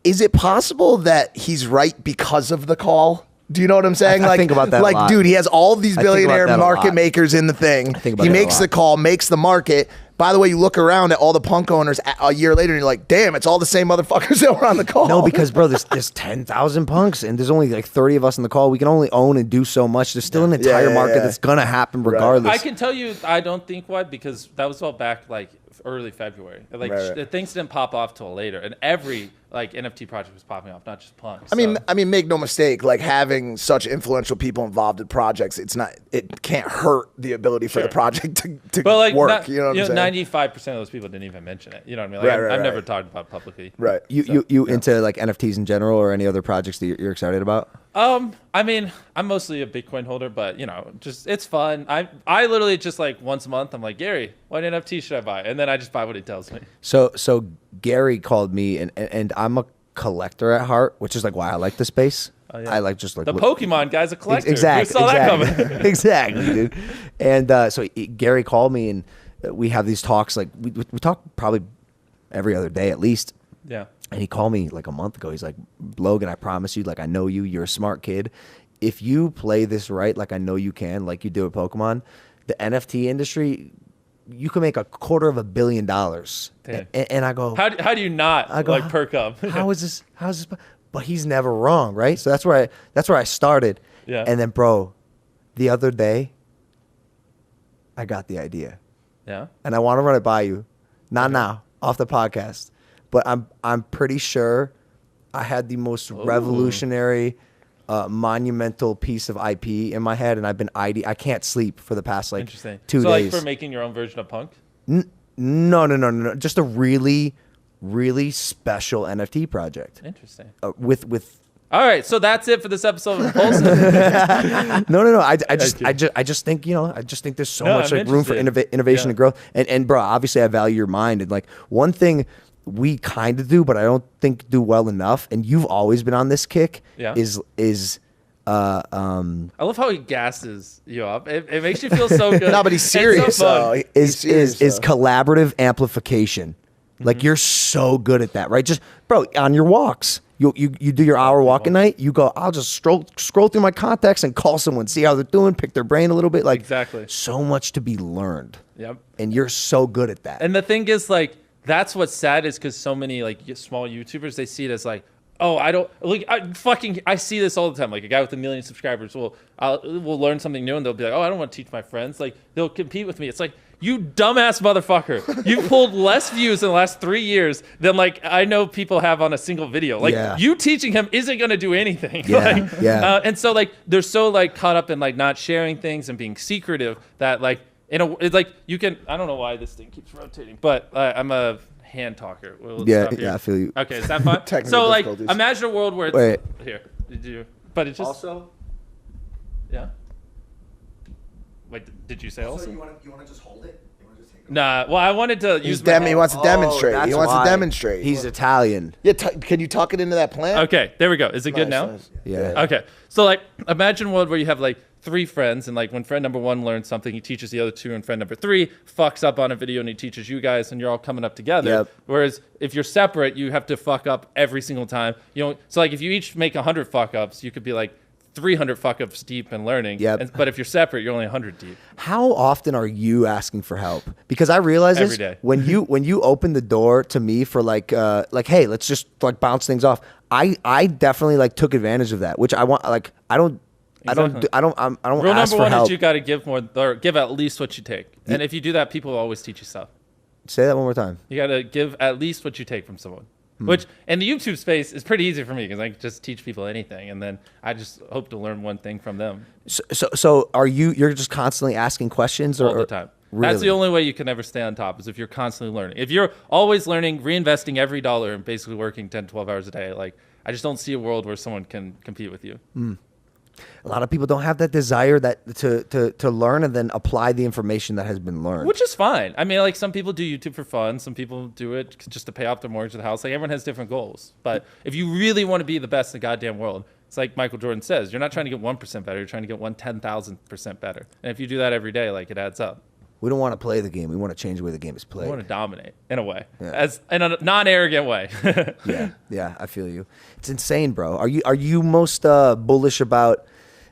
Is it possible that he's right because of the call? Do you know what I'm saying? I think about that a lot. Dude, he has all these billionaire market makers in the thing. He makes the call, makes the market. By the way, you look around at all the punk owners a year later, and you're like, damn, it's all the same motherfuckers that were on the call. No, because, bro, there's 10,000 punks, and there's only like 30 of us in the call. We can only own and do so much. There's still an entire market that's going to happen regardless. I can tell you, I don't think why, because that was all back like early February. Like things didn't pop off till later, and every like NFT project was popping off, not just punks. I mean, make no mistake. Like having such influential people involved in projects, it can't hurt the ability for the project to work. You know what I'm saying? 95% of those people didn't even mention it. You know what I mean? Like I've never talked about it publicly. Right. You into like NFTs in general or any other projects that you're excited about? I mean, I'm mostly a Bitcoin holder, but just it's fun. I literally just like once a month, I'm like, Gary, what NFT should I buy? And then I just buy what he tells me. So Gary called me, and I'm a collector at heart, which is like why I like the space. Oh, yeah. I like just like the Pokemon guy's a collector. Exactly. Who saw that coming? Exactly, dude. And so Gary called me, and we have these talks. Like we talk probably every other day at least. Yeah. And he called me like a month ago. He's like, Logan, I promise you, like I know you. You're a smart kid. If you play this right, like I know you can, like you do at Pokemon, the NFT industry, you can make $250 million. And I go, how do you not like perk up? How is this? But he's never wrong, right? So that's where I started. Yeah. And then, bro, the other day, I got the idea. Yeah. And I want to run it by you, not now, off the podcast, but I'm pretty sure I had the most revolutionary, monumental piece of IP in my head, and I've been I can't sleep for the past like 2 days. So like for making your own version of punk? No. Just a really, really special NFT project. Interesting. With. All right, so that's it for this episode of Impulsive. No. I just think there's so much like room for innovation and growth. And bro, obviously I value your mind, and like one thing we kind of do, but I don't think do well enough. And you've always been on this kick. Yeah. I love how he gasses you up. It makes you feel so good. No, but he's serious. Is collaborative amplification. Like you're so good at that, right? Just bro, on your walks, you do your hour walk a night. You go, I'll just scroll through my contacts and call someone, see how they're doing, pick their brain a little bit. Like exactly. So much to be learned. Yep. And you're so good at that. And the thing is, like, that's what's sad is because so many like small YouTubers, they see it as like, oh, I don't like. I see this all the time. Like a guy with 1 million subscribers will learn something new, and they'll be like, oh, I don't want to teach my friends. Like they'll compete with me. It's like, you dumbass motherfucker. You pulled less views in the last 3 years than like I know people have on a single video. Like you teaching him isn't going to do anything. And so like they're so like caught up in like not sharing things and being secretive that like it's like you can. I don't know why this thing keeps rotating, but I'm a hand talker. I feel you. Okay, is that fun? So like imagine a world where it's here. Did you? But it just also. Yeah. Wait, did you say also? You want to just hold it? You want to just take it? Nah. Well, I wanted to use. He wants to demonstrate. He wants to demonstrate. He's Italian. Yeah. Can you tuck it into that plant? Okay. There we go. Is it good now? Nice. Yeah. Okay. So like, imagine a world where you have like 3 friends, and like when friend number 1 learns something, he teaches the other 2, and friend number 3 fucks up on a video and he teaches you guys, and you're all coming up together. Yep. Whereas if you're separate, you have to fuck up every single time. You know. So like if you each make 100 fuck ups, you could be like 300 fuck ups deep and learning. But if you're separate, you're only 100 deep. How often are you asking for help? Because I realize every day. when you open the door to me for like hey, let's just like bounce things off. I definitely like took advantage of that, which I want. Like I don't Rule ask number for 1 help. is you got to give more, or give at least what you take. And if you do that, people will always teach you stuff. Say that one more time. You got to give at least what you take from someone. Which in the YouTube space is pretty easy for me because I can just teach people anything, and then I just hope to learn one thing from them. So are you're just constantly asking questions all the time? Really? That's the only way you can ever stay on top, is if you're constantly learning. If you're always learning, reinvesting every dollar, and basically working 10, 12 hours a day, like I just don't see a world where someone can compete with you. A lot of people don't have that desire to learn and then apply the information that has been learned. Which is fine. I mean, like some people do YouTube for fun. Some people do it just to pay off their mortgage of the house. Like everyone has different goals. But if you really want to be the best in the goddamn world, it's like Michael Jordan says, you're not trying to get 1% better. You're trying to get 10,000% better. And if you do that every day, like it adds up. We don't want to play the game. We want to change the way the game is played. We want to dominate in a way, in a non-arrogant way. yeah, I feel you. It's insane, bro. Are you most bullish about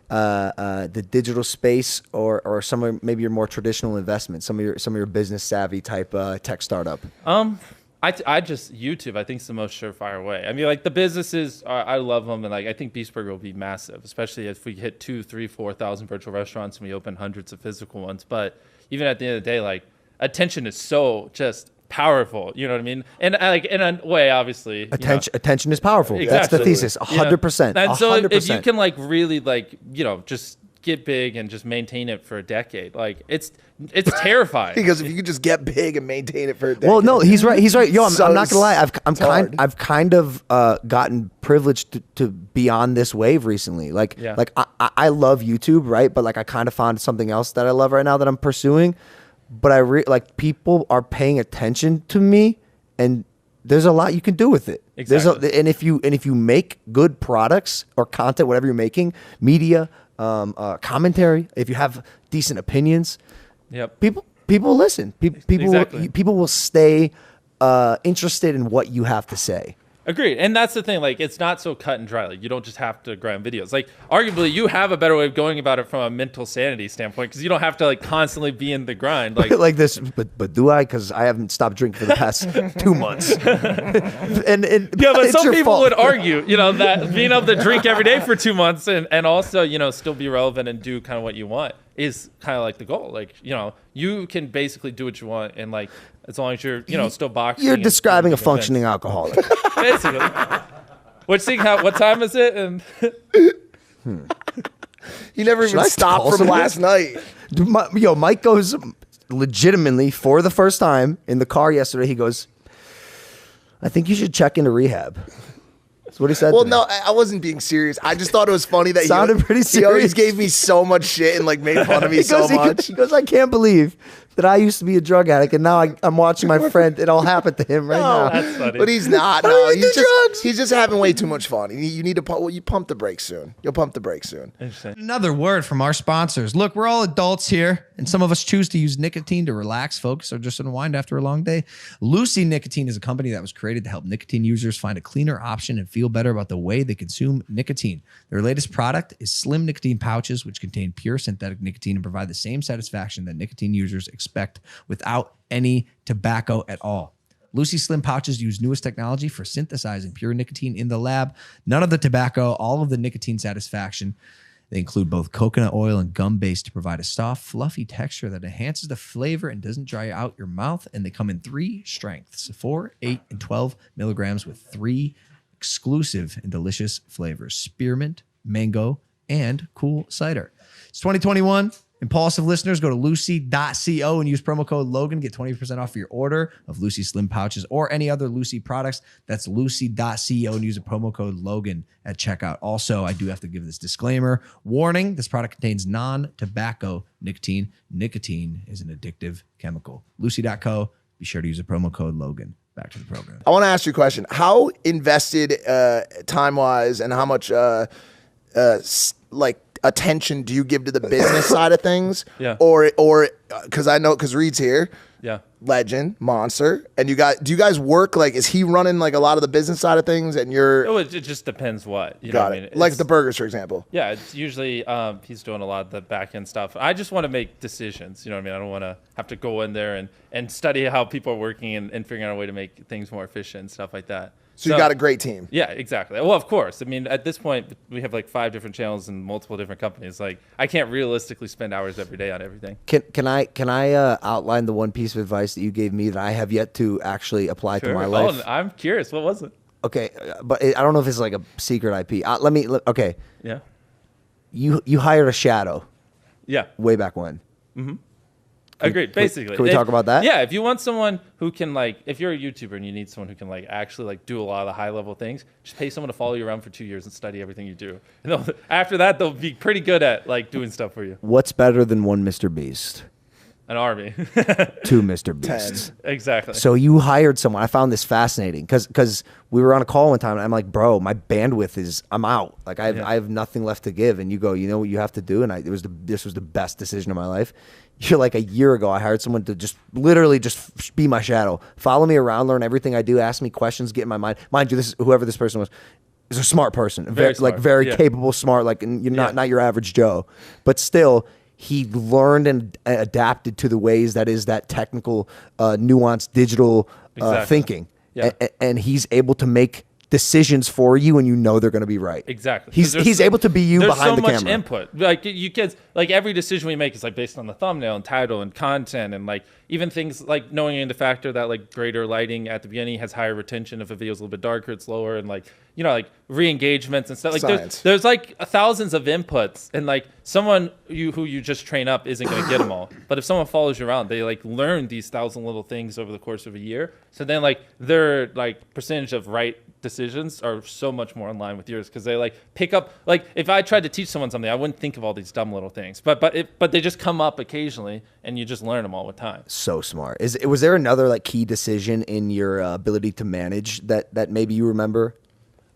the digital space or some of maybe your more traditional investments, some of your business savvy type tech startup? I just YouTube. I think is the most surefire way. I mean, like the businesses, I love them, and like I think Beast Burger will be massive, especially if we hit 2,000, 3,000, 4,000 virtual restaurants and we open hundreds of physical ones. But even at the end of the day, like attention is so just powerful. You know what I mean? And like in a way, obviously, attention is powerful. Exactly. That's the thesis. 100%. And so if you can like really like just get big and just maintain it for a decade, like it's terrifying. Because if you could just get big and maintain it for a decade. Well, no, he's right. Yo, I'm not gonna lie. I've kind of gotten privileged to be on this wave recently. Like I love YouTube, right? But like I kind of found something else that I love right now that I'm pursuing. But like people are paying attention to me, and there's a lot you can do with it. Exactly. And if you make good products or content, whatever you're making, media, commentary, if you have decent opinions, people will listen. People will stay interested in what you have to say. Agreed. And that's the thing. Like, it's not so cut and dry. Like, you don't just have to grind videos. Like, arguably, you have a better way of going about it from a mental sanity standpoint because you don't have to, like, constantly be in the grind. Like, like this. But do I? Because I haven't stopped drinking for the past 2 months. and yeah, but some people would argue, that being able to drink every day for 2 months and also, still be relevant and do kind of what you want is kind of like the goal. Like, you can basically do what you want and, like, as long as you're, still boxing. You're describing a functioning alcoholic. Basically. What time is it? And you never even stopped from last night. Mike goes legitimately for the first time in the car yesterday. He goes, I think you should check into rehab. That's what he said. Well, no, I wasn't being serious. I just thought it was funny that sounded pretty serious. He always gave me so much shit and like made fun of me so much. He goes, I can't believe that I used to be a drug addict and now I'm watching my friend. It all happened to him right now. That's funny. But he's not. No, he's just having way too much fun. You need to you pump the brakes soon. You'll pump the brakes soon. Another word from our sponsors. Look, we're all adults here, and some of us choose to use nicotine to relax, focus, or just unwind after a long day. Lucy Nicotine is a company that was created to help nicotine users find a cleaner option and feel better about the way they consume nicotine. Their latest product is slim nicotine pouches, which contain pure synthetic nicotine and provide the same satisfaction that nicotine users expect without any tobacco at all. Lucy Slim pouches use newest technology for synthesizing pure nicotine in the lab. None of the tobacco, all of the nicotine satisfaction. They include both coconut oil and gum base to provide a soft, fluffy texture that enhances the flavor and doesn't dry out your mouth. And they come in 3 strengths, 4, 8, and 12 milligrams with 3 exclusive and delicious flavors: spearmint, mango, and cool cider. It's 2021. Impulsive listeners, go to lucy.co and use promo code Logan. Get 20% off your order of Lucy Slim pouches or any other Lucy products. That's lucy.co and use a promo code Logan at checkout. Also, I do have to give this disclaimer. Warning, this product contains non-tobacco nicotine. Nicotine is an addictive chemical. Lucy.co, be sure to use a promo code Logan. Back to the program. I want to ask you a question. How invested time-wise and how much attention do you give to the business side of things? Yeah. Or because I know, because Reed's here. Yeah. Legend, monster. And do you guys work, like, is he running like a lot of the business side of things and you're... Oh, it just depends what. You got know it. What I mean? Like the burgers, for example. Yeah, it's usually he's doing a lot of the back end stuff. I just want to make decisions. You know what I mean? I don't want to have to go in there and study how people are working and figuring out a way to make things more efficient and stuff like that. So you got a great team. Yeah, exactly. Well, of course. I mean, at this point, we have like 5 different channels and multiple different companies. Like, I can't realistically spend hours every day on everything. Can I outline the one piece of advice that you gave me that I have yet to actually apply to my life? Oh, I'm curious. What was it? Okay, but I don't know if it's like a secret IP. Okay. Yeah. You hired a shadow. Yeah. Way back when. Mm-hmm. Agreed. Basically, can we talk about that? Yeah, if you want someone who can, like, if you're a YouTuber and you need someone who can, like, actually, like, do a lot of the high level things, just pay someone to follow you around for 2 years and study everything you do. And after that, they'll be pretty good at, like, doing stuff for you. What's better than one Mr. Beast? An army. 2 Mr. Beasts. 10. Exactly. So you hired someone. I found this fascinating because we were on a call one time and I'm like, bro, my bandwidth is, I'm out. Like I have nothing left to give. And you go, you know what you have to do? And this was the best decision of my life. You're like, a year ago, I hired someone to just literally just be my shadow, follow me around, learn everything I do, ask me questions, get in my mind. Mind you, whoever this person was is a smart person, very smart. Like very capable, smart. Like, and you're not your average Joe, but still. He learned and adapted to the ways that technical, nuanced, digital thinking. Yeah. And he's able to make decisions for you and you know they're going to be right. Exactly. He's able to be you behind the camera. There's so much input. Like you kids, like every decision we make is like based on the thumbnail and title and content and like even things like knowing into factor that like greater lighting at the beginning has higher retention. If a video's a little bit darker, it's lower, and like, you know, like re-engagements and stuff. Like there's like thousands of inputs, and like someone who you just train up isn't going to get them all. But if someone follows you around, they like learn these 1,000 little things over the course of a year. So then like their like percentage of right decisions are so much more in line with yours because they like pick up, like if I tried to teach someone something, I wouldn't think of all these dumb little things, but they just come up occasionally and you just learn them all the time. So smart. Was there another like key decision in your ability to manage that maybe you remember?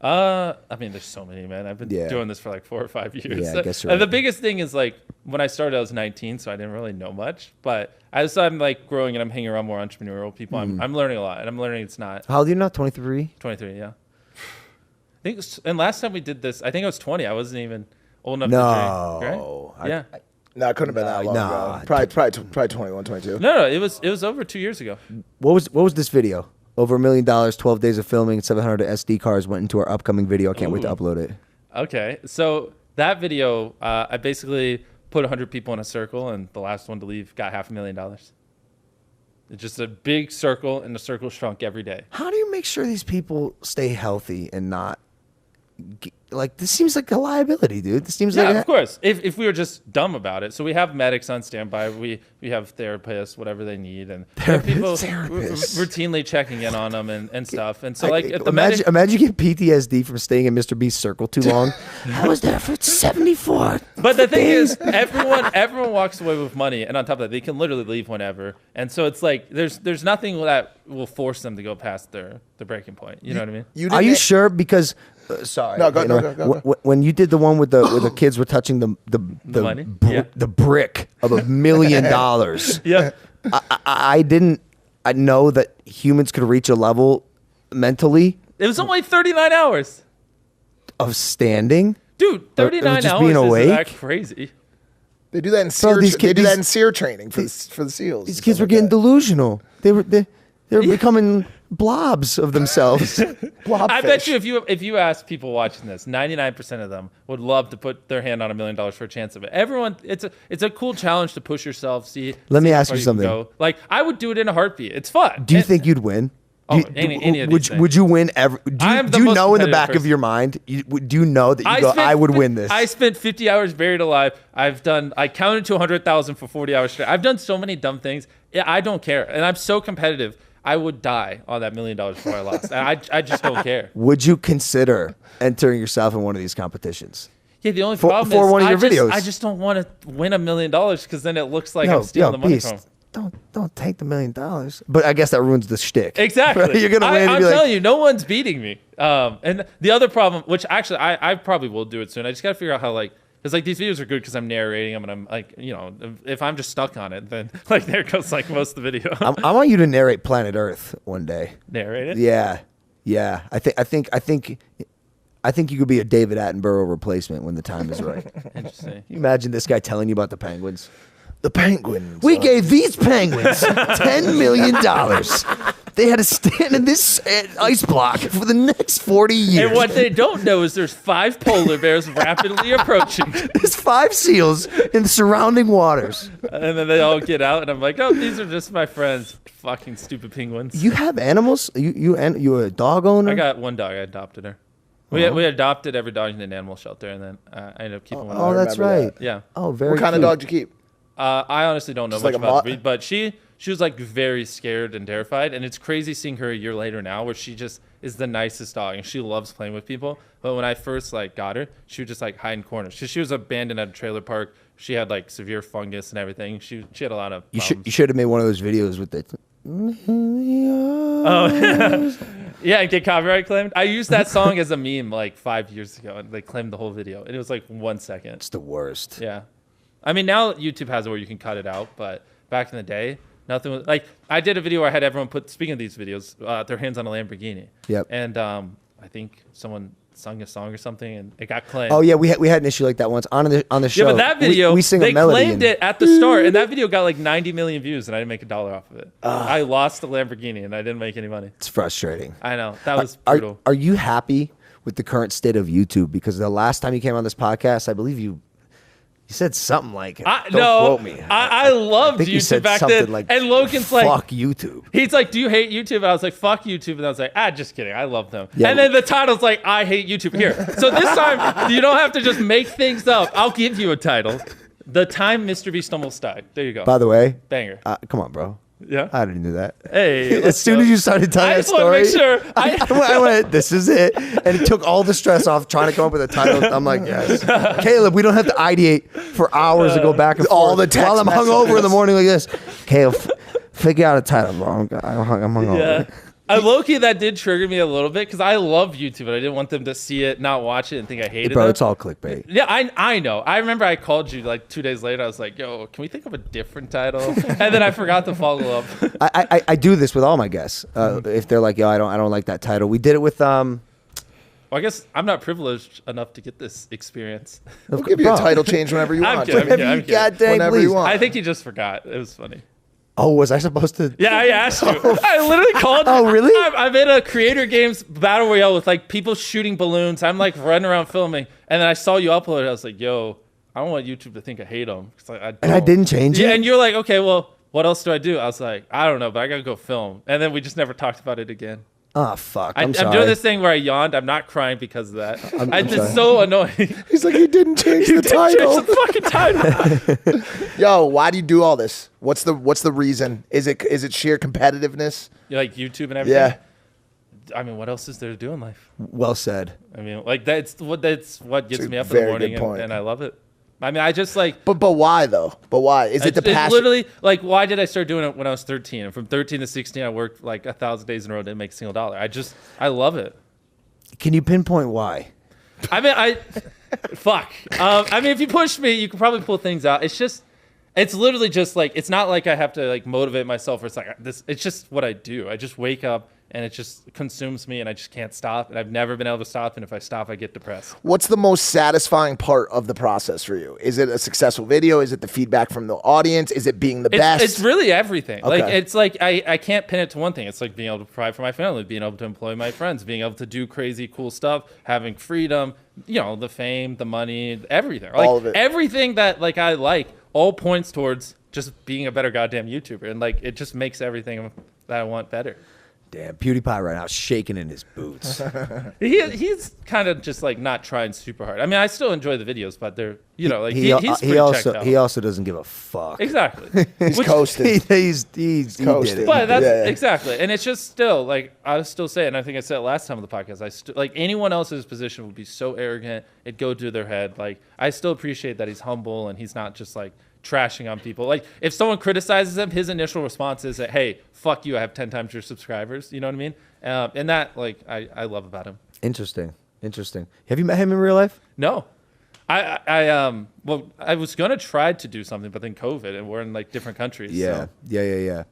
I mean, there's so many, man. I've been doing this for like 4 or 5 years. Yeah, I guess you're right. The biggest thing is like when I started, I was 19, so I didn't really know much. But as I'm like growing and I'm hanging around more entrepreneurial people, I'm learning a lot, and I'm learning it's not. How old are you now? 23? 23, yeah. I think, and last time we did this, I think I was 20. I wasn't even old enough to drink. Right? Yeah. No, it couldn't have been that long ago. Probably 21, 22. No, it was over 2 years ago. What was this video? Over $1 million, 12 days of filming, 700 SD cards went into our upcoming video. I can't wait to upload it. Okay, so that video, I basically put 100 people in a circle, and the last one to leave got $500,000. It's just a big circle, and the circle shrunk every day. How do you make sure these people stay healthy and not... Like, this seems like a liability, dude. This seems like... of course. If we were just dumb about it. So we have medics on standby. We have therapists, whatever they need. And people routinely checking in on them and stuff. And so, like... Imagine you get PTSD from staying in Mr. Beast's circle too long. I was there for 74 But the thing is, everyone walks away with money. And on top of that, they can literally leave whenever. And so it's like, there's nothing that will force them to go past their breaking point. You know what I mean? Are you sure? Because... sorry. No, go. When you did the one with the kids were touching the money? The brick of $1 million. Yeah. I know that humans could reach a level mentally. It was only 39 hours. Of standing? Dude, 39 hours being awake? Is that crazy. They do that in SEER. They do that in SEER training for the SEALs. These kids were getting delusional. They were becoming blobs of themselves. I bet you if you ask people watching this, 99% of them would love to put their hand on $1 million for a chance of it. Everyone, it's a cool challenge to push yourself. Let me ask you something. Like, I would do it in a heartbeat. It's fun. Do you think you'd win? Any of these would you win ever? Do you know in the back of your mind? Do you know that I would win this? I spent 50 hours buried alive. I counted to 100,000 for 40 hours straight. I've done so many dumb things. I don't care, and I'm so competitive. I would die on that $1 million before I lost. I just don't care. Would you consider entering yourself in one of these competitions? Yeah, the only problem is one of your videos. I just don't want to win $1 million because then it looks like I'm stealing the money from him. Don't take the $1 million. But I guess that ruins the shtick. Exactly. You're gonna win. I'm telling you, no one's beating me. And the other problem, which actually I probably will do it soon. I just gotta figure out how because these videos are good because I'm narrating them and I'm like, if I'm just stuck on it, then there goes most of the video. I want you to narrate Planet Earth one day. Narrate it? Yeah. I think you could be a David Attenborough replacement when the time is right. Interesting. You imagine this guy telling you about the penguins. The penguins. We gave these penguins $10 million. They had to stand in this ice block for the next 40 years. And what they don't know is there's 5 polar bears rapidly approaching. There's 5 seals in the surrounding waters. And then they all get out, and I'm like, oh, these are just my friends. Fucking stupid penguins. You have animals? You a dog owner? I got one dog. I adopted her. We adopted every dog in an animal shelter, and then I ended up keeping one. Oh, that's right. That. Yeah. Oh, very What kind of dog did you keep? I honestly don't know much about the breed, but she was very scared and terrified, and it's crazy seeing her a year later now, where she just is the nicest dog, and she loves playing with people. But when I first got her, she would just hide in corners. She was abandoned at a trailer park. She had severe fungus and everything. She had a lot of problems. You should have made one of those videos with the. Oh yeah, get copyright claimed. I used that song as a meme 5 years ago, and they claimed the whole video, and it was 1 second. It's the worst. Yeah. I mean, now YouTube has it where you can cut it out, but back in the day, nothing was I did a video where I had everyone speaking of these videos, their hands on a Lamborghini. Yep. And I think someone sung a song or something, and it got claimed. Oh yeah, we had an issue like that once on the show. Yeah, but that video, we sing they a melody claimed it at the start, and that video got 90 million views, and I didn't make $1 off of it. I lost the Lamborghini, and I didn't make any money. It's frustrating. I know. That was brutal. Are you happy with the current state of YouTube? Because the last time you came on this podcast, I believe you said something don't quote me. I loved YouTube back then. And Logan's fuck YouTube. He's like, do you hate YouTube? And I was like, fuck YouTube. And I was like, just kidding. I love them. Yeah, and then the title's like, I hate YouTube. Here. So this time, you don't have to just make things up. I'll give you a title. The Time Mr. Beast Almost Died. There you go. By the way. Banger. Come on, bro. Yeah, I didn't do that. Hey, as soon as you started telling that story, I went, "This is it," and it took all the stress off trying to come up with a title. I'm like, "Yes, Caleb, we don't have to ideate for hours to go back and forth all the text while I'm hungover in the morning like this." Caleb, figure out a title, bro. I'm hungover. Yeah. Low-key, that did trigger me a little bit because I love YouTube and I didn't want them to see it, not watch it, and think I hated it. Bro, it's all clickbait. Yeah, I know. I remember I called you 2 days later. I was like, yo, can we think of a different title? And then I forgot to follow up. I do this with all my guests. If they're like, yo, I don't like that title. We did it with Well, I guess I'm not privileged enough to get this experience. We'll give you a title change whenever you want. I'm kidding. Whenever you want. I think you just forgot. It was funny. Oh, was I supposed to? Yeah, I asked you. I literally called. Oh, really? I'm in a Creator Games battle royale with people shooting balloons. I'm running around filming, and then I saw you upload it. I was like, yo, I don't want YouTube to think I hate them. And I didn't change it? Yeah, and you're like, okay, well, what else do I do? I was like, I don't know, but I gotta go film. And then we just never talked about it again. Oh, fuck. I'm sorry. I'm doing this thing where I yawned. I'm not crying because of that. It's so annoying. He's like, he didn't change the title. Change the fucking title. Yo, why do you do all this? What's the reason? Is it sheer competitiveness? You like YouTube and everything? Yeah. I mean, what else is there to do in life? Well said. I mean, that's what gets me up in the morning, and I love it. I mean, I just But why though? But why? Is it the passion? It's literally why did I start doing it when I was 13? And from 13 to 16, I worked 1,000 days in a row, didn't make a single dollar. I love it. Can you pinpoint why? I mean, fuck. I mean, if you push me, you can probably pull things out. It's literally just it's not like I have to motivate myself or it's this. It's just what I do. I just wake up and it just consumes me, and I just can't stop. And I've never been able to stop. And if I stop, I get depressed. What's the most satisfying part of the process for you? Is it a successful video? Is it the feedback from the audience? Is it being the best? It's really everything. Okay. Like it's like I can't pin it to one thing. It's like being able to provide for my family, being able to employ my friends, being able to do crazy cool stuff, having freedom, you know, the fame, the money, everything. Like, all of it. Everything that like I like all points towards just being a better goddamn YouTuber, and like it just makes everything that I want better. Damn, PewDiePie right now shaking in his boots. He's kind of just like not trying super hard. I mean, I still enjoy the videos, but they're, you know, like he pretty checked out. also doesn't give a fuck. Exactly. He's coasting. He's coasting. But that's exactly, and it's just still like I still say it, and I think I said it last time on the podcast. Like anyone else's position would be so arrogant, it'd go through their head. Like I still appreciate that he's humble and he's not just like trashing on people. Like if someone criticizes him, his initial response is that, hey, fuck you, I have 10 times your subscribers. You know what I mean? And that like I love about him. Interesting. Have you met him in real life? No. I was gonna try to do something, but then COVID, and we're in like different countries. Yeah. So. Yeah.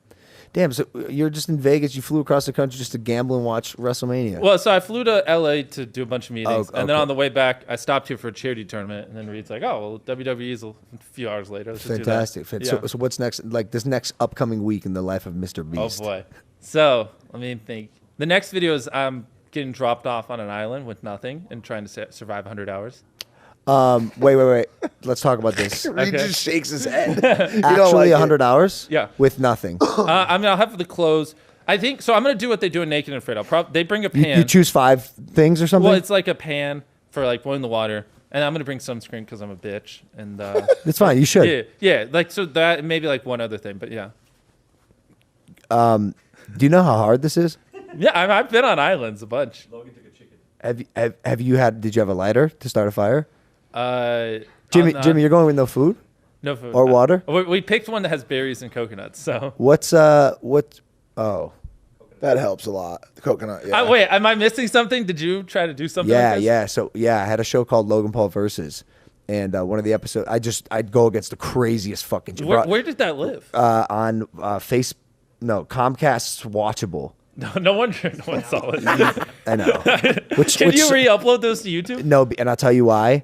Damn, so you're just in Vegas, you flew across the country just to gamble and watch WrestleMania. Well, so I flew to LA to do a bunch of meetings, and then on the way back, I stopped here for a charity tournament, and then Reed's like, oh, well, WWE's a few hours later. Let's Fantastic. just do that. So what's next, like this next upcoming week in the life of Mr. Beast? Oh, boy. So, let me think. The next video is I'm getting dropped off on an island with nothing and trying to survive 100 hours. Wait. Let's talk about this. Reed just shakes his head. Actually, 100 hours? Yeah. With nothing. I mean, I'll have the clothes. I think so. I'm gonna do what they do in Naked and Afraid. They bring a pan. You choose 5 things or something. Well, it's like a pan for like boiling the water, and I'm gonna bring sunscreen because I'm a bitch. And it's fine. You should. Yeah. Like so that maybe like one other thing, but yeah. Do you know how hard this is? Yeah, I've been on islands a bunch. Logan took a chicken. Have you had? Did you have a lighter to start a fire? Jimmy, you're going with no food? No food. Or water? We picked one that has berries and coconuts. So Oh, that helps a lot. The coconut. Yeah. Wait, am I missing something? Did you try to do something? Yeah, like this? yeah. So I had a show called Logan Paul Versus, and one of the episodes, I'd go against the craziest fucking. Where did that live? On Comcast's Watchable. No wonder no one saw it. I know. Can you re-upload those to YouTube? No, and I'll tell you why.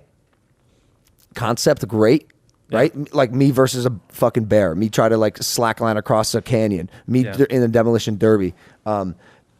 Concept great, right? Yeah. Like me versus a fucking bear. Me try to like slackline across a canyon. Me in a demolition derby.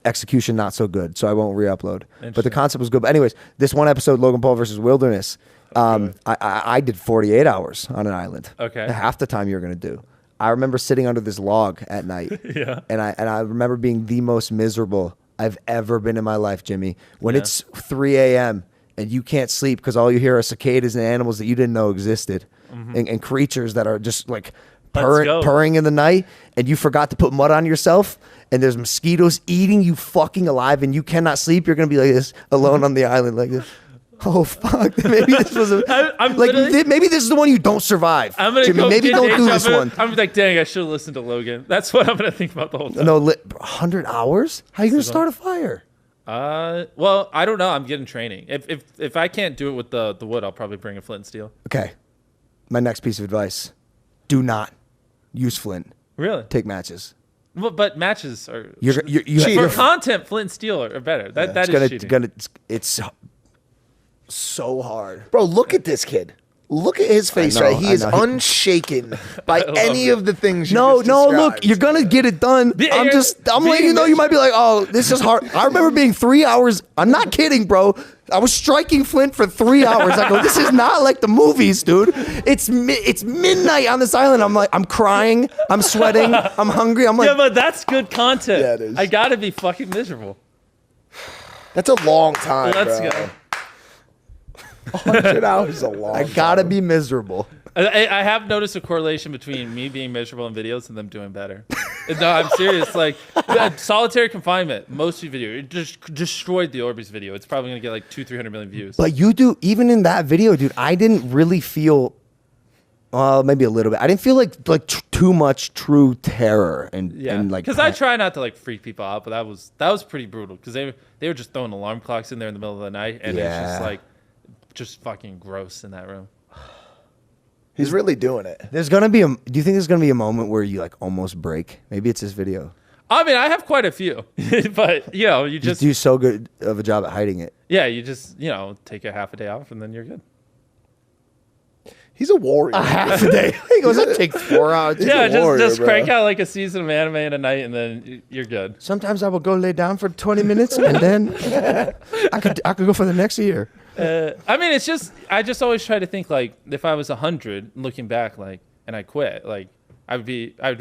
Execution not so good, so I won't re-upload. But the concept was good. But anyways, this one episode, Logan Paul versus Wilderness, I did 48 hours on an island. Okay. Half the time you're gonna do. I remember sitting under this log at night. Yeah. And I remember being the most miserable I've ever been in my life, Jimmy. When it's 3 a.m. and you can't sleep because all you hear are cicadas and animals that you didn't know existed, and creatures that are just like purring in the night, and you forgot to put mud on yourself, and there's mosquitoes eating you fucking alive, and you cannot sleep. You're gonna be like this alone on the island like this. Oh fuck! Maybe this was maybe this is the one you don't survive. I'm gonna Jimmy, maybe don't do this one. I'm like, dang, I should have listened to Logan. That's what I'm gonna think about the whole time. No, 100 hours? How are you gonna start a fire? Well, I don't know. I'm getting training. If I can't do it with the wood, I'll probably bring a flint and steel. Okay. My next piece of advice: do not use flint. Really? Take matches. Well, but matches are for content. Flint and steel are better. That is cheating. It's so hard, bro. Look at this kid. Look at his face, right? He is unshaken by any of the things you just described. Look, you're going to get it done. I'm letting you know you might be like, oh, this is hard. I remember being 3 hours. I'm not kidding, bro. I was striking flint for 3 hours. I go, this is not like the movies, dude. It's midnight on this island. I'm like, I'm crying. I'm sweating. I'm hungry. I'm like, yeah, but that's good content. Yeah, it is. I got to be fucking miserable. That's a long time, Let's bro. go. 100 hours is a long I gotta be miserable. I have noticed a correlation between me being miserable in videos and them doing better. No, I'm serious. Like solitary confinement, most video, it just destroyed the Orbeez video. It's probably gonna get like 200-300 million views. But you do, even in that video, dude. I didn't really feel. Maybe a little bit. I didn't feel like too much true terror and like. Because I try not to like freak people out, but that was pretty brutal. Because they were just throwing alarm clocks in there in the middle of the night, and it's just like. Just fucking gross in that room. He's really doing it. There's gonna be do you think there's gonna be a moment where you like almost break? Maybe it's this video. I mean, I have quite a few, but you just do so good of a job at hiding it. Yeah, you just take a half a day off and then you're good. He's a warrior. A half a day. He goes, that takes 4 hours. Yeah, just crank out like a season of anime in a night and then you're good. Sometimes I will go lay down for 20 minutes and then I could go for the next year. I mean, I just always try to think like if I was 100 looking back, like, and I quit, like I would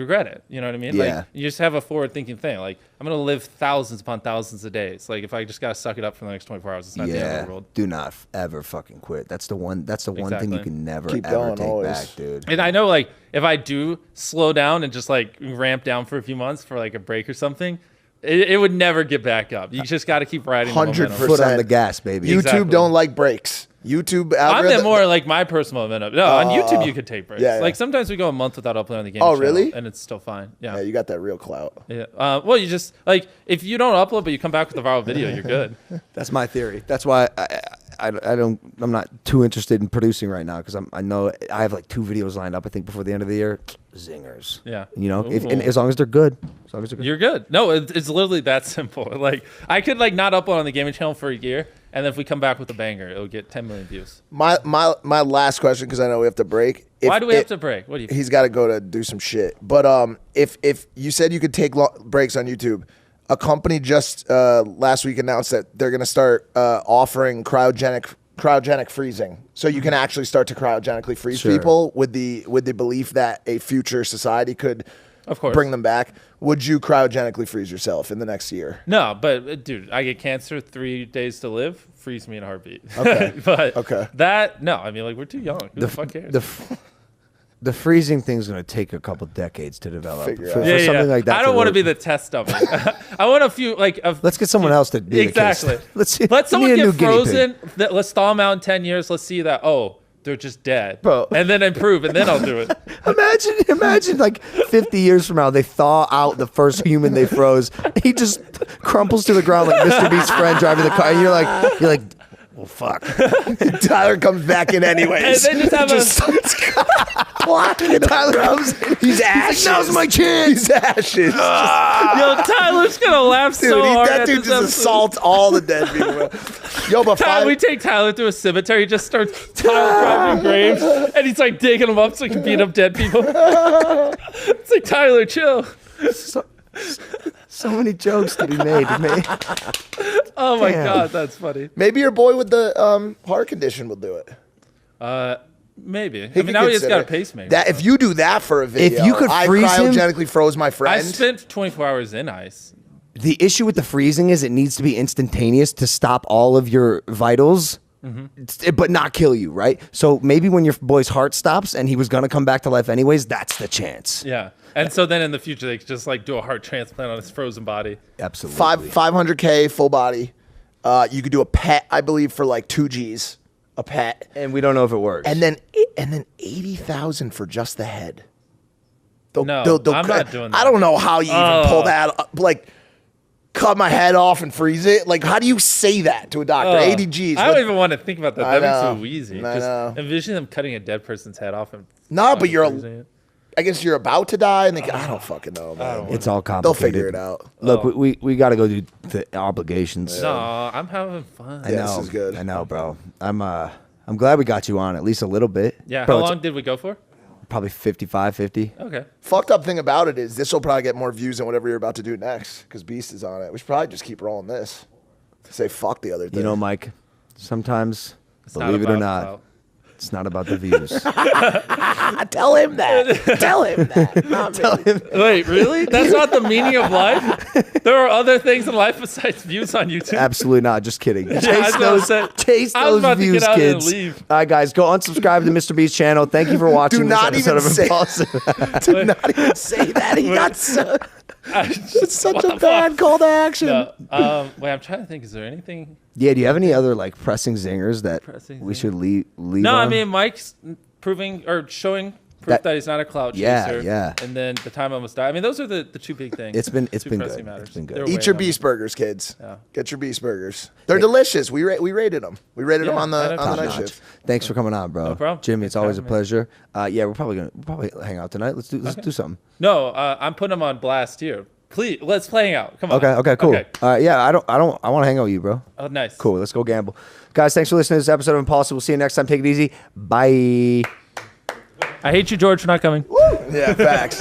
regret it. You know what I mean? Yeah. Like you just have a forward thinking thing. Like I'm going to live thousands upon thousands of days. Like if I just got to suck it up for the next 24 hours, it's not the end of the world. Do not ever fucking quit. That's the one thing you can never keep ever going, take always. back, dude. And I know like if I do slow down and just like ramp down for a few months for like a break or something, it would never get back up. You just got to keep riding. 100%. Foot on the gas, baby. YouTube don't like breaks. YouTube I'm at more like my personal momentum. No, on YouTube you could take breaks. Yeah. Like sometimes we go a month without uploading the game. Oh, really? And it's still fine. Yeah. Yeah, you got that real clout. Yeah. Well, you just like if you don't upload, but you come back with a viral video, you're good. That's my theory. That's why I'm not too interested in producing right now because I know I have like 2 videos lined up. I think before the end of the year, zingers. Yeah. And as long as they're good, you're good. No, it's literally that simple. Like I could like not upload on the gaming channel for a year, and then if we come back with a banger, it'll get 10 million views. My last question, because I know we have to break. Why do we have to break? What do you? He's got to go to do some shit. But if you said you could take breaks on YouTube, a company just last week announced that they're going to start offering cryogenic freezing, so you can actually start to cryogenically freeze people with the belief that a future society could, of course, bring them back. Would you cryogenically freeze yourself in the next year? No, but dude, I get cancer, 3 days to live. Freeze me in a heartbeat. Okay, but that no, I mean like we're too young. Who the fuck cares? The freezing thing's going to take a couple decades to develop. For something like that. I don't want to be the test dummy. I want a few let's get someone else to be exactly. The case. Let someone get frozen. Let's thaw them out in 10 years. Let's see that. Oh, they're just dead, bro. And then improve, and then I'll do it. Imagine like 50 years from now, they thaw out the first human they froze. He just crumples to the ground like Mr. Beast's friend driving the car. And you're like, well, fuck. Tyler comes back in anyways. And they just have Tyler comes in. He's ashes. Like, now's my chance. He's ashes. Yo, Tyler's gonna laugh so hard. That dude just assaults all the dead people. Yo, but we take Tyler to a cemetery. He just starts driving graves, and he's like digging them up so he can beat up dead people. It's like, Tyler, chill. So many jokes to be made to me. Oh my God, that's funny. Maybe your boy with the heart condition will do it. Maybe. I mean, now he just got a pacemaker. That if you do that for a video, if you could freeze I cryogenically froze my friend. I spent 24 hours in ice. The issue with the freezing is it needs to be instantaneous to stop all of your vitals, but not kill you, right? So maybe when your boy's heart stops and he was going to come back to life anyways, that's the chance. Yeah. And so then in the future, they could just like do a heart transplant on his frozen body. Absolutely. 500K full body. You could do a PET, I believe, for like 2 G's. A PET. And we don't know if it works. And then 80,000 for just the head. I'm not doing that. I don't know how you even pull that up. Like, cut my head off and freeze it. Like, how do you say that to a doctor? 80 G's. I don't even want to think about that. That'd be too easy. I know. Envision them cutting a dead person's head off and but I guess you're about to die, and I don't fucking know, man. It's all complicated. They'll figure it out. Look, we got to go do the obligations. No, I'm having fun. I know. This is good. I know, bro. I'm glad we got you on at least a little bit. Yeah. Bro, how long did we go for? Probably 55, 50. Okay. Fucked up thing about it is this will probably get more views than whatever you're about to do next because Beast is on it. We should probably just keep rolling this. Say fuck the other thing. You know, Mike, sometimes, It's believe it or not, about- it's not about the views. Tell him that. Tell him that. Tell him. Wait, really? That's not the meaning of life? There are other things in life besides views on YouTube? Absolutely not. Just kidding. I was about to Views, get out kids. and leave. All right, guys, go unsubscribe to Mr. Beast's channel. Thank you for watching Do not this even episode say of Impulsive. Do not even say that. He got so. It's such a bad call to action. No. Wait, I'm trying to think. Is there anything? Yeah, do you have any other like pressing zingers that we should leave No, on? I mean, Mike's proving or showing proof that he's not a cloud chaser. Yeah. And then the time I almost died. I mean, those are the two big things. It's been Two good. pressing matters. It's been good. They're Eat weighing your on Beast me. burgers, kids. Yeah. Get your Beast burgers. They're delicious. We rated them. We rated them on the top night notch. shift. Thanks for coming on, bro. No problem. Jimmy, it's Thanks for always a having me. pleasure. Yeah, we'll probably hang out tonight. Let's do something. No, I'm putting them on blast here. Please, let's play out. Come on. Okay, cool. Okay. Yeah, I want to hang out with you, bro. Oh, nice. Cool. Let's go gamble, guys. Thanks for listening to this episode of Impulsive. We'll see you next time. Take it easy. Bye. I hate you, George, for not coming. Yeah, facts.